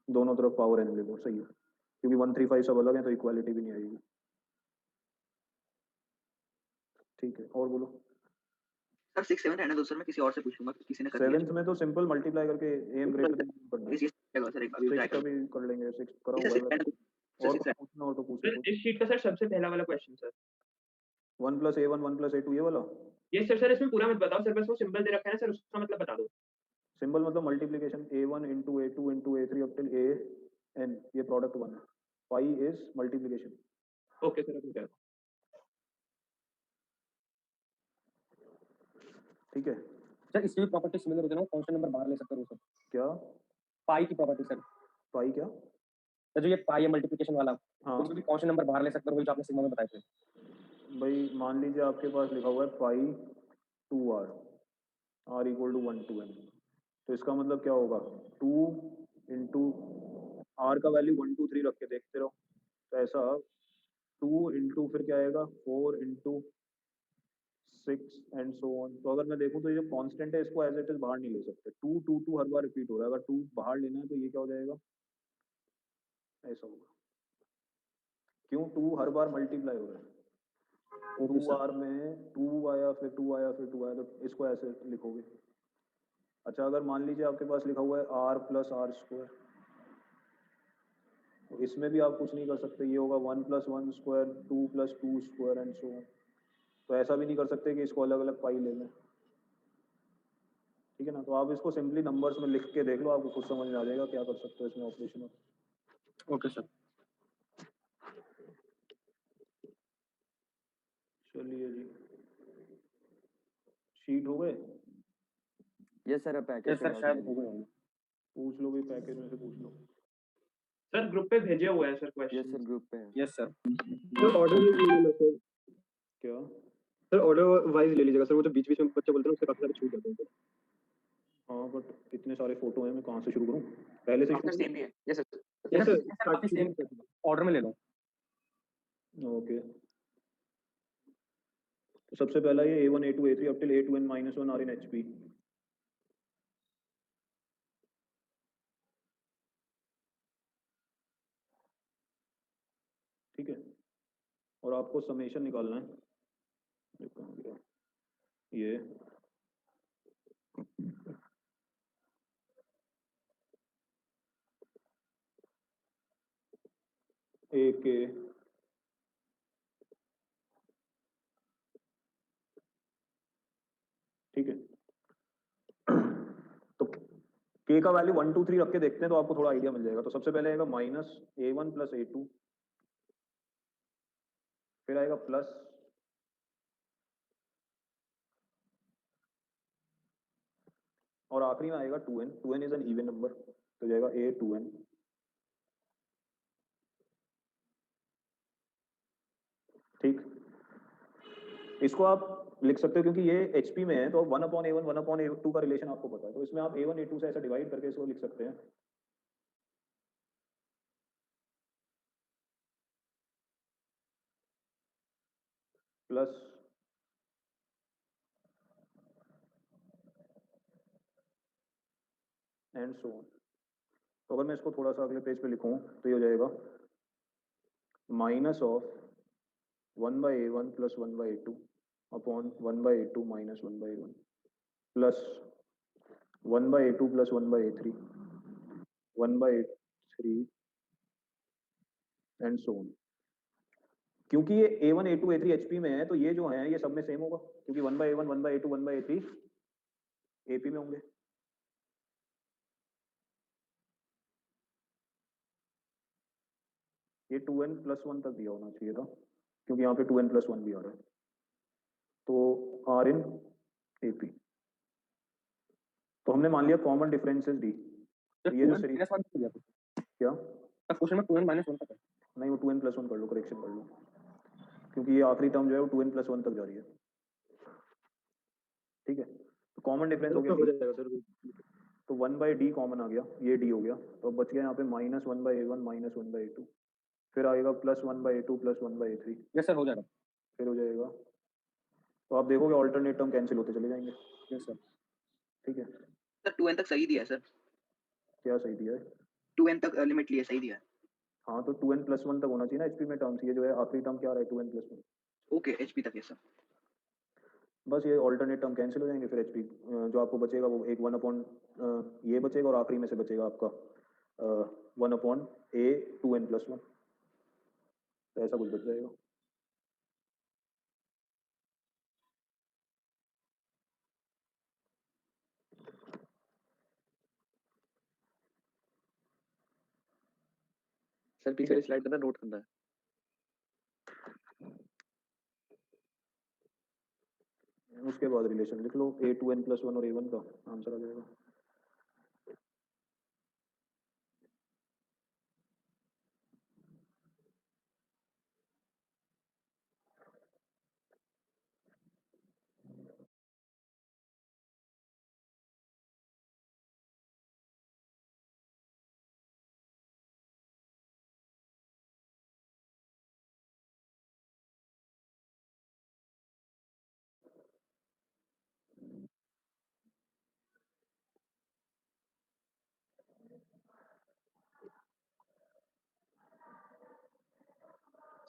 दोनों तरफ पावर n ले लो, सही है, क्योंकि 135 सब अलग है तो इक्वालिटी भी नहीं आएगी। ठीक है, और बोलो। सर 6 7 रहने दो सर, मैं किसी और से पूछूंगा, किसी ने कर दिया। सेवेंथ में तो सिंपल मल्टीप्लाई करके am ग्रेटर देन करना है। इस चलेगा सर, एक बार ट्राई 6 का करो। भी कर लेंगे, 6 करा सर हुआ है 6 वैसे। सर और 6 पूछना हो तो पूछ सर लो। इस शीट का सर सबसे पहला वाला क्वेश्चन सर। 1 + a1 1 + a2 ये वाला ये सर इसमें पूरा मत बताओ सर, बस वो सिंबल दे रखा है ना सर, उसका मतलब बता दो। सिंबल मतलब multiplication a1 × a2 × a3 up till an, ये प्रोडक्ट 1 है, pi is multiplication. Okay sir, अभी क्या ठीक है, सर इसकी भी प्रॉपर्टी सिमिलर होती है ना, कांस्टेंट नंबर बाहर ले सकते हो सर। क्या पाई की प्रॉपर्टी सर, पाई क्या? तो जो ये पाई है मल्टीप्लिकेशन वाला, हाँ उसमें भी कांस्टेंट नंबर बाहर ले सकते हो, वही जो आपने सिग्मा में बताए थे। भाई, मान लीजिए आपके पास लिखा हुआ है पाई 2r, r = 1 to n, तो इसका मतलब क्या होगा, 2 × r का वैल्यू 1 2 3 रख के देखते रहो, तो ऐसा 2 × फिर क्या आएगा 4 × 6 एंड सो ऑन। तो अगर मैं देखूं तो ये जो कांस्टेंट है इसको एज इट इज बाहर नहीं ले सकते, 2 2 2 हर बार रिपीट हो रहा है, अगर 2 बाहर लेना है तो ये क्या हो जाएगा, ऐसा होगा। क्यों? 2 हर बार मल्टीप्लाई हो रहा है, 2r में 2 आया, फिर 2 आया, फिर 2 आया, तो इसको ऐसे लिखोगे। अच्छा, अगर मान लीजिए आपके पास लिखा हुआ है r + r², तो इसमें भी आप कुछ नहीं कर सकते, ये होगा 1 + 1² 2 + 2² एंड सो ऑन। तो ऐसा भी नहीं कर सकते कि इसको अलग अलग पाई ले लें, ठीक है ना। तो आप इसको सिंपली नंबर्स में लिख के देख लो, आपको खुद समझ में आ जाएगा क्या कर सकते हो इसमें ऑपरेशन। Okay sir. चलिए जी, शीट हो गए? यस सर, पैकेज सर शायद हो गए होंगे। पूछ लो भाई, पैकेज में से पूछ लो। सर ग्रुप पे भेजे हुए हैं sir yes question. Sir, group पे है। Yes sir. सर ऑर्डर में ले लो सर, क्या? सर ऑर्डर वाइज ले लीजिएगा सर, वो जो बीच बीच में बच्चे बोलते हैं उससे काफी सारे छूट जाते हैं सर। हाँ बट इतने सारे फोटो हैं, मैं कहाँ से शुरू करूँ, पहले से आफ्टर शुरू सेम भी है। Yes sir. यस सर, आप सेम ऑर्डर में ले लो। ओके। तो सबसे पहला ये a1 a2 a3 up till a2n - 1 are in HP। ठीक है, और आपको समेशन निकालना है, ये कहाँ गया? ये a के ठीक है। तो k का वैल्यू 1 2 3 रख के देखते हैं तो आपको थोड़ा आइडिया मिल जाएगा। तो सबसे पहले आएगा -a1 + a2, फिर आएगा प्लस, और आखिरी में आएगा 2n। 2n is an even number, तो जाएगा a2n। ठीक, इसको आप लिख सकते हो क्योंकि ये HP में है, तो 1/a1 1/a2 का रिलेशन आपको पता है, तो इसमें आप a1 a2 से ऐसा डिवाइड करके इसको लिख सकते हैं। Plus and so on. तो अगर मैं इसको थोड़ा सा अगले पेज पे लिखूं तो ये हो जाएगा -1/a1 + 1/a2 upon 1/a2 - 1/a1 plus 1/a2 + 1/a3 1/a3 and so on. क्योंकि ये a1 a2 a3 HP में है तो ये जो है ये सब में सेम होगा, क्योंकि 1/a1 1/a2 1/a3 AP में होंगे। ये 2n + 1 तक दिया होना चाहिए था, क्योंकि यहाँ पे 2n + 1 भी आ रहा है, तो R in AP। तो हमने मान लिया कॉमन डिफरेंसेस डी, तो ये जो सीरीज क्या, क्वेश्चन में 2n - 1 तक है। नहीं वो 2n + 1 कर लो, करेक्शन कर लो, क्योंकि ये आखिरी टर्म जो है वो 2n + 1 तक जा रही है। ठीक है, तो कॉमन डिफरेंस हो हो गया, जाएगा सर। तो 1/d कॉमन आ गया, ये d हो गया, तो अब बच गया यहाँ पे -1/a1 - 1/a2, फिर आएगा +1/a2 + 1/a3, यस सर, हो जाएगा। फिर हो जाएगा, तो आप देखोगे ऑल्टरनेट टर्म कैंसिल होते चले जाएंगे। Yes sir. ठीक है, सर 2n तक सही दिया है सर। क्या सही दिया है? 2n तक लिमिट ली है, सही दिया है। हाँ तो 2n+1 तक होना चाहिए ना एचपी में टर्म्स, ये जो है आखिरी टर्म क्या आ रहा है 2n+1। ओके, एचपी तक है सर। बस ये ऑल्टरनेट टर्म कैंसिल हो जाएंगे, फिर एचपी जो आपको बचेगा वो एक 1 ये बचेगा और आखिरी में से बचेगा आपका 1/a 2n+1, तो ऐसा कुछ बच जाएगा। सर पीछे वाली स्लाइड पे ना नोट करना है। उसके बाद रिलेशन लिख लो a 2n+1 और a1 का आंसर आ जाएगा।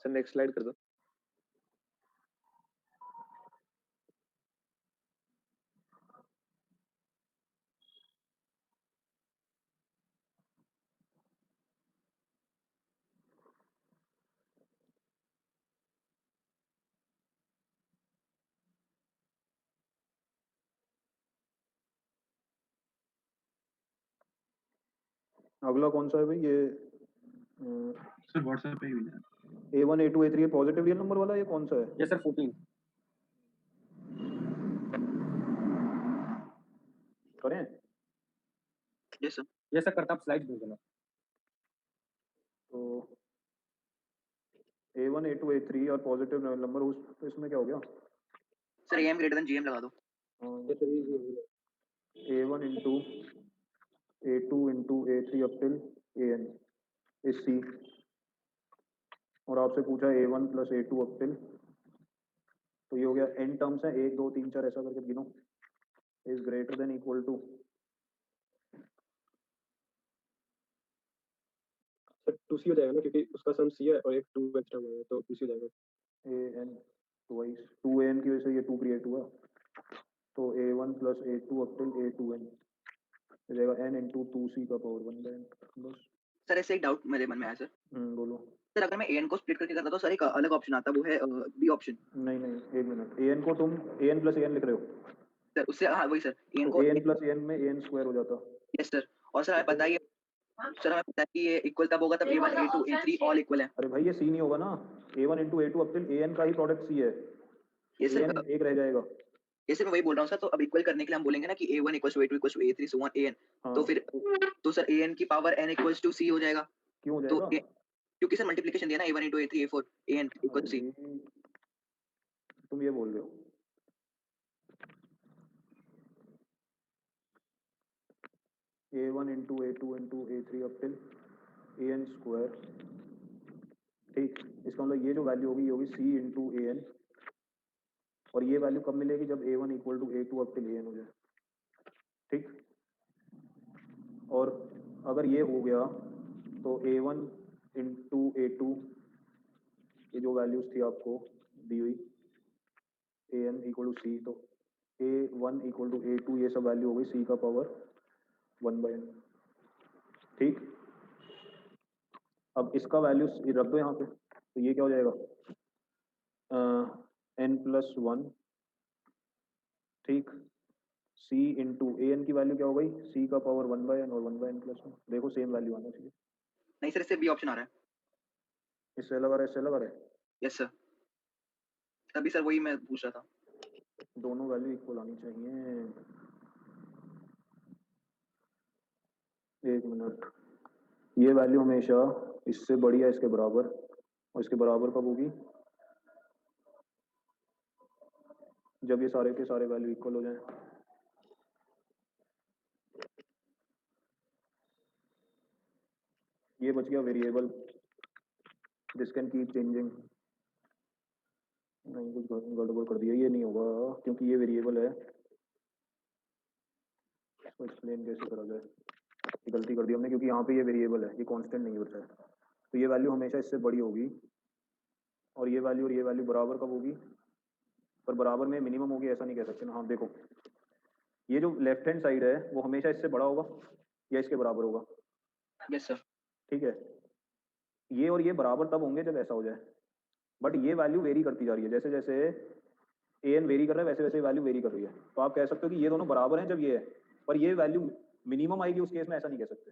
सर नेक्स्ट स्लाइड कर दो। अगला कौन सा है भाई ये सर व्हाट्सएप पे ही भेजा है। a1 a2 a3 positive real number वाला, ये कौन सा है? Yes sir 14। करें यस सर। यस सर करता, आप स्लाइड्स भेज देना। तो a1 a2 a3 और पॉजिटिव रियल नंबर, उस तो इसमें क्या हो गया? Sir am greater than gm लगा दो। यस सर ये a1 into a2 into a3 up till an is c, और आपसे पूछा a1 plus a2 up till, तो ये हो गया n टर्म्स है 1 2 3 4 ऐसा करके गिनो, is greater than equal to sir 2c हो जाएगा ना, क्योंकि उसका सम c है और एक 2 एक्स्ट्रा हुआ है, तो 2c हो जाएगा। an twice 2an की वजह से ये 2 क्रिएट हुआ, तो a1 plus a2 up till a2n हो जाएगा n into 2c का पावर 1 by n। बस। सर ऐसे एक डाउट मेरे मन में आया सर। बोलो। सर अगर मैं an को स्प्लिट करके करता तो सर एक अलग ऑप्शन आता, वो है बी ऑप्शन। नहीं नहीं एक मिनट, an को तुम an plus an लिख रहे हो, सर उससे हाँ वही सर, an तो को an plus an में an स्क्वायर हो जाता। Yes sir. और सर हमें पता ही है, सर हमें पता है कि ये इक्वल तब होगा तब a1 a2 a3 all equal है। अरे भाई ये c नहीं होगा ना, a1 into a2 up till an का ही प्रोडक्ट c है, ये सर an एक रह जाएगा। ये सर मैं वही बोल रहा हूँ सर, तो अब इक्वल करने के लिए हम बोलेंगे ना कि a1 equals to a2 equals to a3 so on an, हाँ। तो फिर तो सर an की power n equals to c हो जाएगा। क्यों हो तो जाएगा? क्योंकि सर मल्टीप्लिकेशन दिया ना a1 into a3 a4 an equals to c। अरे, तुम ये बोल रहे हो a1 into a2 into a3 up till an square, ठीक, इसका मतलब ये जो वैल्यू होगी ये होगी c into an, और ये वैल्यू कब मिलेगी? जब a1 equal to a2 up till an हो जाए, ठीक। और अगर ये हो गया तो a1 into a2, ये जो वैल्यूज थी आपको दी हुई an equal to c, तो a1 equal to a2 ये सब वैल्यू हो गई c का पावर 1 by n, ठीक। अब इसका वैल्यू रख दो यहाँ पे, तो ये क्या हो जाएगा n+1, ठीक, c इंटू an की वैल्यू क्या हो गई c का पावर 1 by n और 1 by n+1, देखो सेम वैल्यू आना चाहिए। नहीं सर इससे बी ऑप्शन आ रहा है। इससे अलग आ रहा है, इससे अलग आ रहा है, यस सर, तभी सर वही मैं पूछ रहा था। दोनों वैल्यू इक्वल आनी चाहिए। एक मिनट, ये वैल्यू हमेशा इससे बड़ी है इसके बराबर, और इसके बराबर कब होगी? जब ये सारे के सारे वैल्यू इक्वल हो जाएं। ये बच गया variable, this can keep changing. नहीं कुछ गड़बड़ कर दिया, ये नहीं होगा क्योंकि ये वेरिएबल है, इसको एक्सप्लेन कैसे करा जाए। ये गलती कर दी हमने, क्योंकि यहाँ पे ये वेरिएबल है, ये कांस्टेंट नहीं होता है, तो ये वैल्यू हमेशा इससे बड़ी होगी, और ये वैल्यू बराबर कब होगी, पर बराबर में मिनिमम होगी ऐसा नहीं कह सकते ना। हाँ देखो, ये जो लेफ्ट हैंड साइड है वो हमेशा इससे बड़ा होगा या इसके बराबर होगा, यस सर। ठीक है। ये और ये बराबर तब होंगे जब ऐसा हो जाए, बट ये वैल्यू वेरी करती जा रही है, जैसे जैसे ए एन वेरी कर रहा है वैसे वैसे वैल्यू वेरी कर रही है, तो आप कह सकते हो कि ये दोनों बराबर हैं जब ये है, पर ये वैल्यू मिनिमम आएगी उस केस में, ऐसा नहीं कह सकते।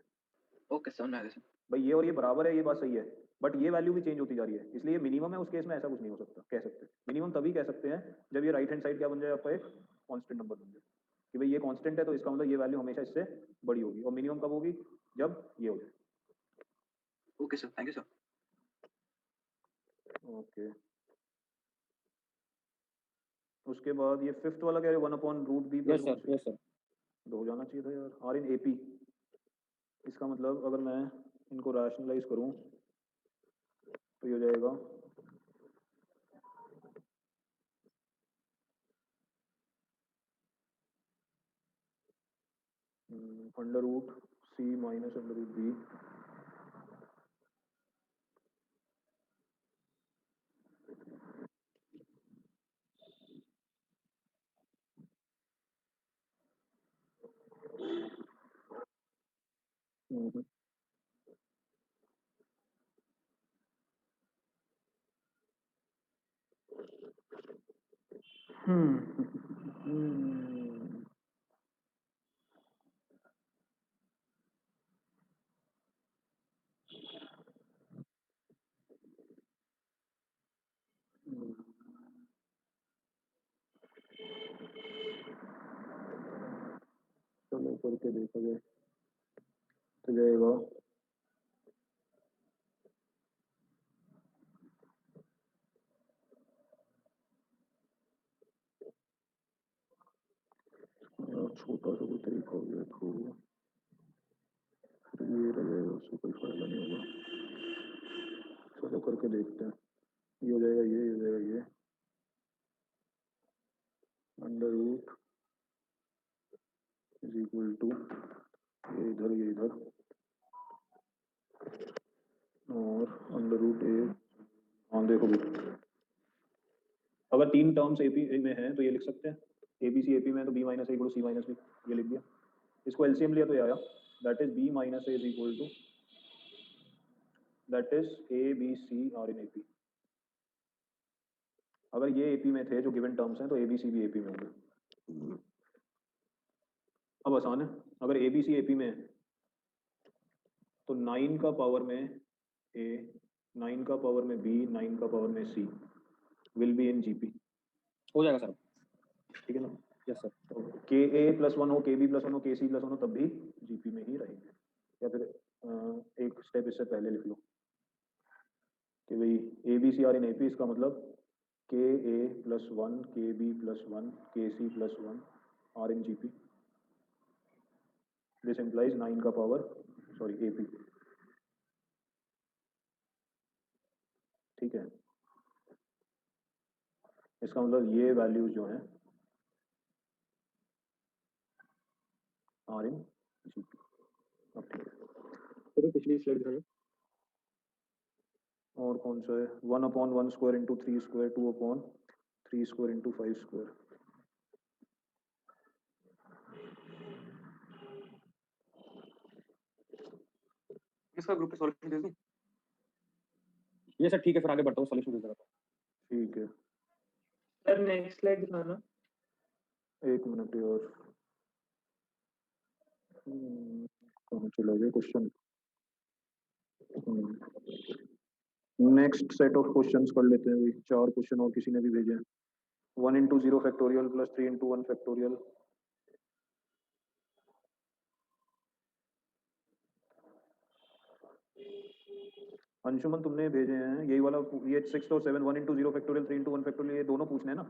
ओके समझ आ गया सर। भाई ये और ये बराबर है, ये बात सही है, बट ये वैल्यू भी चेंज होती जा रही है, इसलिए ये मिनिमम है, उस केस में ऐसा कुछ नहीं हो सकता, कह सकते। मिनिमम तभी कह सकते हैं जब ये राइट हैंड साइड क्या बन जाए, आपका एक कांस्टेंट नंबर बन जाए, कि भाई ये कांस्टेंट है तो इसका मतलब ये वैल्यू हमेशा इससे बड़ी होगी, और मिनिमम कब होगी, जब ये हो जाए। Okay sir, thank you sir. Okay, उसके बाद ये फिफ्थ वाला क्या है, 1/√b yes sir, yes sir. दो जाना चाहिए था यार, आर इन एपी। इसका मतलब अगर मैं इनको रैशनलाइज करूं तो ये हो जाएगा √c माइनस √b चलो करके देखा जाए, तो जाएगा छोटा सा कोई तरीका हो गया तो फिर ये रहेगा, उससे कोई फायदा नहीं होगा। चलो करके देखते हैं, ये हो जाएगा, ये हो जाएगा, ये √ इज इक्वल टू ये इधर, ये इधर, और √a। हाँ देखो भी, अगर तीन टर्म्स एपी में हैं तो ये लिख सकते हैं, एबीसी एपी में है तो b minus A C minus B, ये लिख दिया। इसको एलसीएम लिया तो ये आया, that is b minus A is equal to, that is A B C are in AP. अगर ये एपी में थे जो गिवन टर्म्स हैं तो एबीसी भी एपी में होंगे। अब आसान है, अगर एबीसी एपी में है तो 9 का पावर में ए, 9 का पावर में बी, 9 का पावर में सी विल बी इन जीपी। हो जाएगा सर। ठीक है ना? Yes sir. के ए प्लस वन हो, के बी प्लस वन हो, के सी प्लस वन हो, तब भी जीपी में ही रहेंगे। या फिर एक स्टेप इससे पहले लिख लो कि भाई A B C are in A P, इसका मतलब K A plus one, K B plus one, K C plus one are in GP. This implies 9 का पावर, सॉरी ए पी। ठीक है, इसका मतलब ये वैल्यूज जो हैं आर इन जीपी। अब ठीक है, तो पिछली स्लाइड दिखाना। और कौन सा है, 1/1 square into 3 square, 2/3 square into 5 square. इसका ग्रुप पे सॉल्यूशन दे दूं? ये सर ठीक है, फिर आगे बढ़ता हूँ, सॉल्यूशन दे देता हूँ। ठीक है, सर नेक्स्ट स्लाइड दिखाना। एक मिनट और, कहाँ चला गया question. Next set of questions कर लेते हैं, 4 क्वेश्चन और किसी ने भी भेजे हैं। 1 into 0 factorial plus 3 into 1 factorial. Anshuman तुमने भेजे हैं यही वाला, ये 6 और 7, 1 into 0 फैक्टोरियल, 3 into 1 फैक्टोरियल, ये दोनों पूछने हैं ना?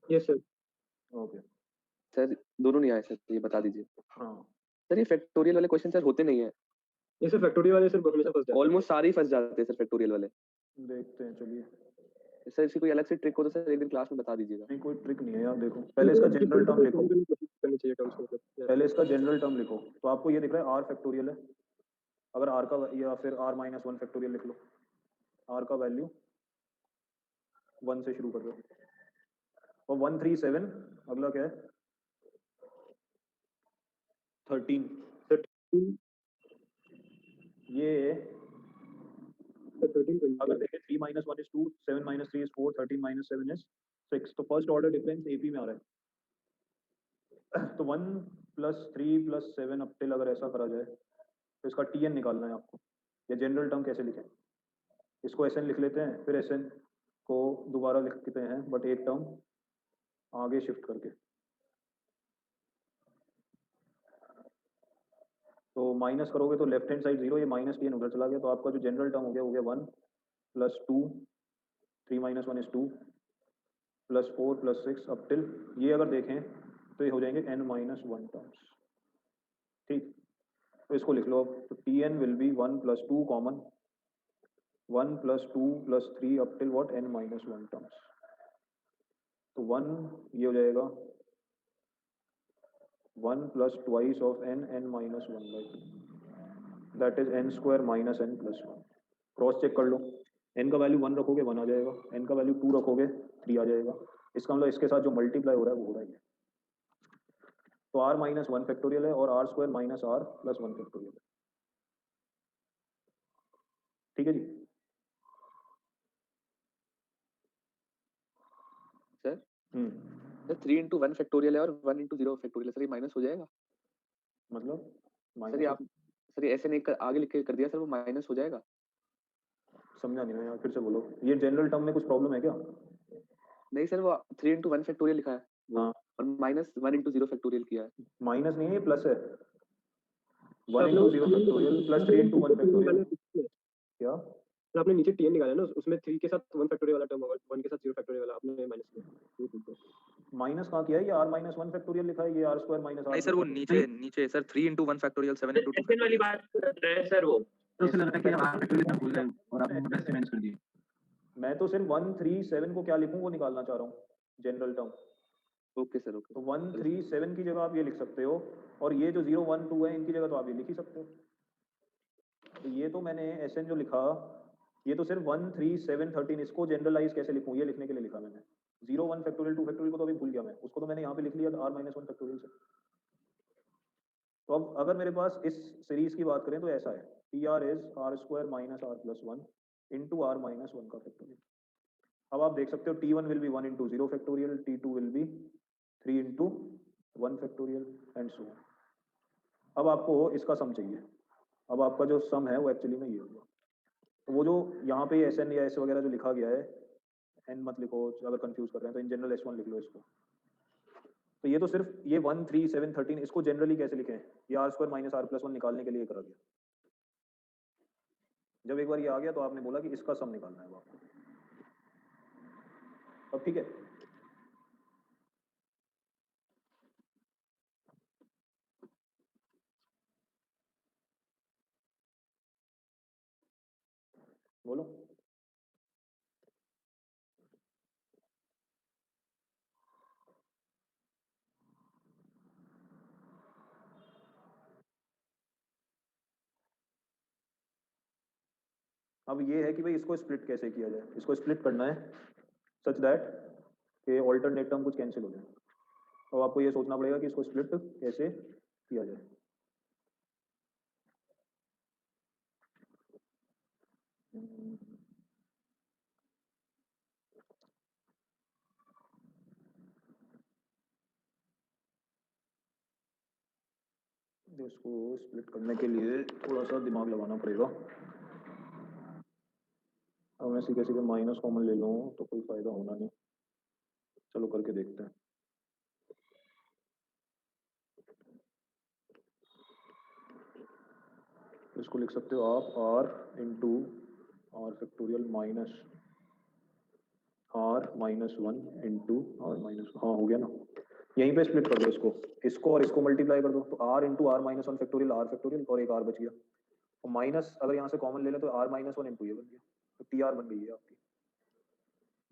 Yes sir. ओके, सर दोनों नहीं आए सर, ये बता दीजिए। हाँ सर ये फैक्टोरियल वाले क्वेश्चन सर होते नहीं है, ये सर फैक्टोरियल वाले सर हमेशा फंस जाते हैं। ऑलमोस्ट सारे ही फंस जाते हैं सर फैक्टोरियल वाले। देखते हैं, चलिए। सर इसकी कोई अलग से ट्रिक हो तो सर एक दिन क्लास में बता दीजिएगा। नहीं कोई ट्रिक नहीं है यार, देखो पहले इसका जनरल टर्म लिखो। कोशिश करनी चाहिए टर्म्स को, मतलब पहले इसका जनरल टर्म लिखो। तो आपको ये दिख रहा है आर फैक्टोरियल है, अगर आर का या फिर आर माइनस वन फैक्टोरियल लिख लो, आर का वैल्यू 1 से शुरू कर दो। और 137 अगला क्या है 13, ये अगर देखें 3 minus 1 is 2, 7 minus 3 is 4, 13 minus 7 is 6। तो फर्स्ट ऑर्डर डिफरेंस एपी में आ रहा है। तो 1 प्लस 3 प्लस 7 अप टिल अगर ऐसा करा जाए तो इसका टी एन निकालना है आपको। या जनरल टर्म कैसे लिखें, इसको एस एन लिख लेते हैं, फिर एस एन को दोबारा लिखते हैं बट एक टर्म आगे शिफ्ट करके। तो माइनस करोगे तो लेफ्ट हैंड साइड 0, ये माइनस टी एन उधर चला गया। तो आपका जो जनरल टर्म हो गया 1 plus 2, 3 minus 1 is 2 plus 4 plus 6 up till, ये अगर देखें तो ये हो जाएंगे n माइनस 1 टर्म्स। ठीक, तो इसको लिख लो अब। तो T N will be 1 plus 2 common 1 plus 2 plus 3 up till what n minus 1 terms. तो 1 ये हो जाएगा 1 plus twice of n minus 1 by 2, that is n square minus n plus 1। Cross check कर लो, n का वैल्यू 1 रखोगे 1 आ जाएगा, n का वैल्यू 2 रखोगे 3 आ जाएगा। इसका मतलब इसके साथ जो मल्टीप्लाई हो रहा है वो हो रहा है। तो r माइनस 1 फैक्टोरियल है और r square minus r plus 1 factorial है। ठीक है जी। सर हम्म, सर 3 into 1 फैक्टोरियल है और 1 into 0 फैक्टोरियल है, सर ये माइनस हो जाएगा? मतलब सर ये आप सर ये ऐसे नहीं कर, आगे लिख के कर दिया सर, वो माइनस हो जाएगा? समझा नहीं मैं यार, फिर से बोलो। ये जनरल टर्म में कुछ प्रॉब्लम है क्या? नहीं सर, वो 3 into 1 फैक्टोरियल लिखा है हाँ, और माइनस 1 into 0 फैक्टोरियल किया है। माइनस नहीं है, ये प्लस है। 1 into 0 factorial plus 3 into 1 factorial. क्या तो आपने नीचे टीएन निकाला ना, उसमें 3 के साथ 1 फैक्टोरियल वाला टर्म होगा, 1 के साथ 0 फैक्टोरियल वाला आपने माइनस किया। माइनस कहाँ किया है? ये r माइनस 1 फैक्टोरियल लिखा है, ये r स्क्वायर माइनस r नहीं सर, वो नीचे नीचे sir 3 into 1 factorial 7 into 2 SN वाली बात कर रहे हैं सर वो। तो उसे लगता है कि आप फैक्टोरियल में भूल गए और आपने वो वैसे मैनेज कर दिए। मैं तो सिर्फ 137 को क्या लिखूं वो निकालना चाह रहा हूँ, general term. Okay sir, okay. तो 137 की जगह आप ये लिख सकते हो, और ये जो 0 1 2 है इनकी जगह तो आप ये लिख ही सकते हो। तो ये तो मैंने एस एन जो लिखा, ये तो सिर्फ 1 3 7 13, इसको जनरलाइज कैसे लिखूं ये लिखने के लिए लिखा मैंने। 0 1 फैक्टोरियल 2 फैक्टोरियल को तो अभी भूल गया मैं, उसको तो मैंने यहाँ पे लिख लिया r माइनस 1 फैक्टोरियल से। तो अब अगर मेरे पास इस सीरीज की बात करें तो ऐसा है, T R is R square minus R plus 1 into R minus 1 का फैक्टोरियल। अब आप देख सकते हो T1 will be 1 into 0 factorial, T2 will be 3 into 1 factorial and so on. अब आपको इसका सम चाहिए। अब आपका जो सम है वो एक्चुअली में ये होगा। तो वो जो यहाँ पे एस एन या एस वगैरह जो लिखा गया है, एन मत लिखो अगर कंफ्यूज कर रहे हैं, तो इन जनरल S1 लिख लो इसको। तो ये तो सिर्फ ये 1 3 7 13, इसको जनरली कैसे लिखें, ये R square minus R plus 1 निकालने के लिए करा गया। जब एक बार ये आ गया तो आपने बोला कि इसका सम निकालना है वो आपको। अब ठीक है, बोलो। अब ये है कि भाई इसको स्प्लिट कैसे किया जाए। इसको स्प्लिट करना है सच दैट कि ऑल्टरनेट टर्म कुछ कैंसिल हो जाए। तो आपको ये सोचना पड़ेगा कि इसको स्प्लिट कैसे किया जाए। तो इसको स्प्लिट करने के लिए थोड़ा सा दिमाग लगाना पड़ेगा। अब मैं सीधे सीधे माइनस कॉमन ले लूँ तो कोई फायदा होना नहीं। चलो करके देखते हैं। इसको लिख सकते हो आप r into R factorial minus r minus 1 into R minus, हाँ हो गया ना। यहीं पे स्प्लिट कर दो इसको, इसको और इसको मल्टीप्लाई कर दो। तो r into R minus 1 factorial R factorial और एक r बच गया। और माइनस अगर यहाँ से कॉमन ले लें तो r माइनस 1 इंटू ये बन गया, तो टी आर बन गई है आपकी।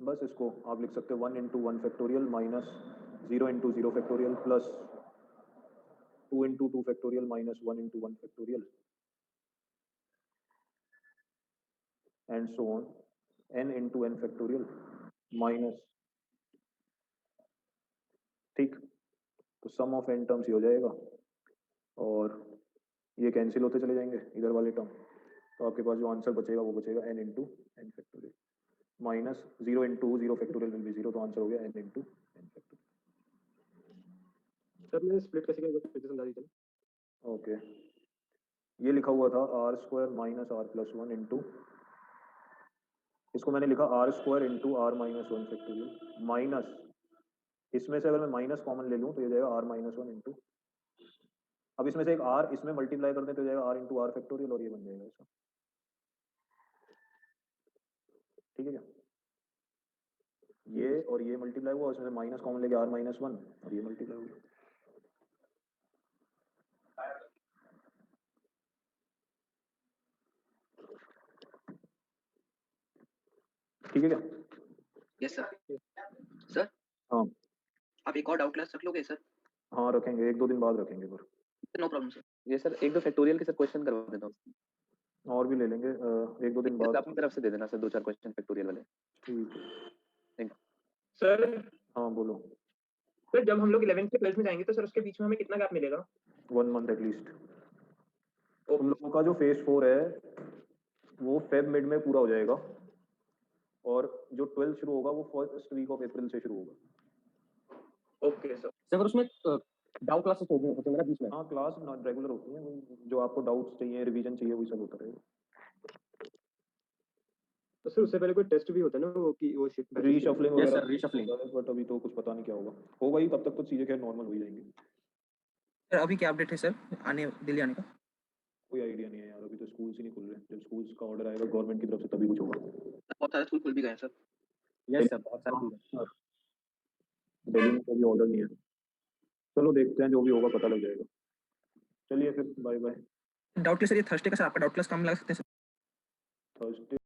बस इसको आप लिख सकते हो 1 into 1 factorial minus 0 into 0 factorial plus 2 into 2 factorial minus 1 into 1 factorial and so on, n into n factorial minus, ठीक, तो सम ऑफ n टर्म्स ये हो जाएगा और ये कैंसिल होते चले जाएंगे इधर वाले टर्म, तो आपके पास जो आंसर बचेगा वो बचेगा n into n factorial minus 0 into 0 factorial will be 0, तो आंसर हो गया n into n factorial. Sir मैंने स्प्लिट कैसे किया फिर से समझा दीजिए. ओके, ये लिखा हुआ था R square minus R plus one into, इसको मैंने लिखा R square into R minus one factorial minus, इसमें से अगर मैं माइनस कॉमन ले लूँ तो ये जाएगा आर माइनस वन इंटू, अब इसमें से एक आर इसमें मल्टीप्लाई कर दें तो जाएगा आर इंटू आर फैक्टोरियल और ये बन जाएगा ऐसा, ठीक है क्या, ये और ये मल्टीप्लाई हुआ, इसमें से माइनस कॉमन लेके आर माइनस वन और ये मल्टीप्लाई हो गया. ठीक है क्या? Yes sir. सर हाँ आप एक और डाउट क्लास रख लोगे सर? हाँ रखेंगे, एक दो दिन बाद रखेंगे पर. No problem sir. ये सर एक दो फैक्टोरियल के सर क्वेश्चन करवा देता हूँ, और भी ले लेंगे एक दो दिन बाद. अपनी तरफ से दे देना सर 2-4 क्वेश्चन फैक्टोरियल वाले. ठीक है. सर हाँ बोलो. सर जब हम लोग 11th से 12th में जाएंगे तो सर उसके बीच में हमें कितना गैप मिलेगा? 1 month एटलीस्ट. तुम लोगों का जो फेज 4 है वो फेब मिड में पूरा हो जाएगा और जो 12 शुरू होगा वो फर्स्ट वीक ऑफ अप्रैल से शुरू होगा. Okay sir. सर उसमें डाउट क्लासेस होते हैं मेरा बीच में. हाँ क्लास रेगुलर होती है, जो आपको डाउट्स चाहिए रिवीजन चाहिए वही सब होता रहेगा. तो सर उससे पहले कोई टेस्ट भी होता है ना वो कि वो शिफ्ट रीशफलिंग Yes, वगैरह sir, reshuffling. बट अभी तो कुछ पता नहीं क्या होगा, होगा ही, तब तक तो चीजें खैर नॉर्मल हो ही जाएंगी. सर अभी क्या अपडेट है सर आने दिल्ली आने का? कोई आइडिया नहीं है यार, अभी तो स्कूल्स ही नहीं खुल रहे, जब स्कूल्स का ऑर्डर आएगा गवर्नमेंट की तरफ से तभी कुछ होगा. बहुत सारे स्कूल खुल भी गए हैं सर. यस सर, बहुत सारे. दिल्ली में कोई ऑर्डर नहीं है. चलो देखते हैं, जो भी होगा पता लग जाएगा. चलिए फिर bye bye. Doubt class sir ये थर्सडे का सर आपका डाउट क्लास कम लगा सकते हैं सर? थर्सडे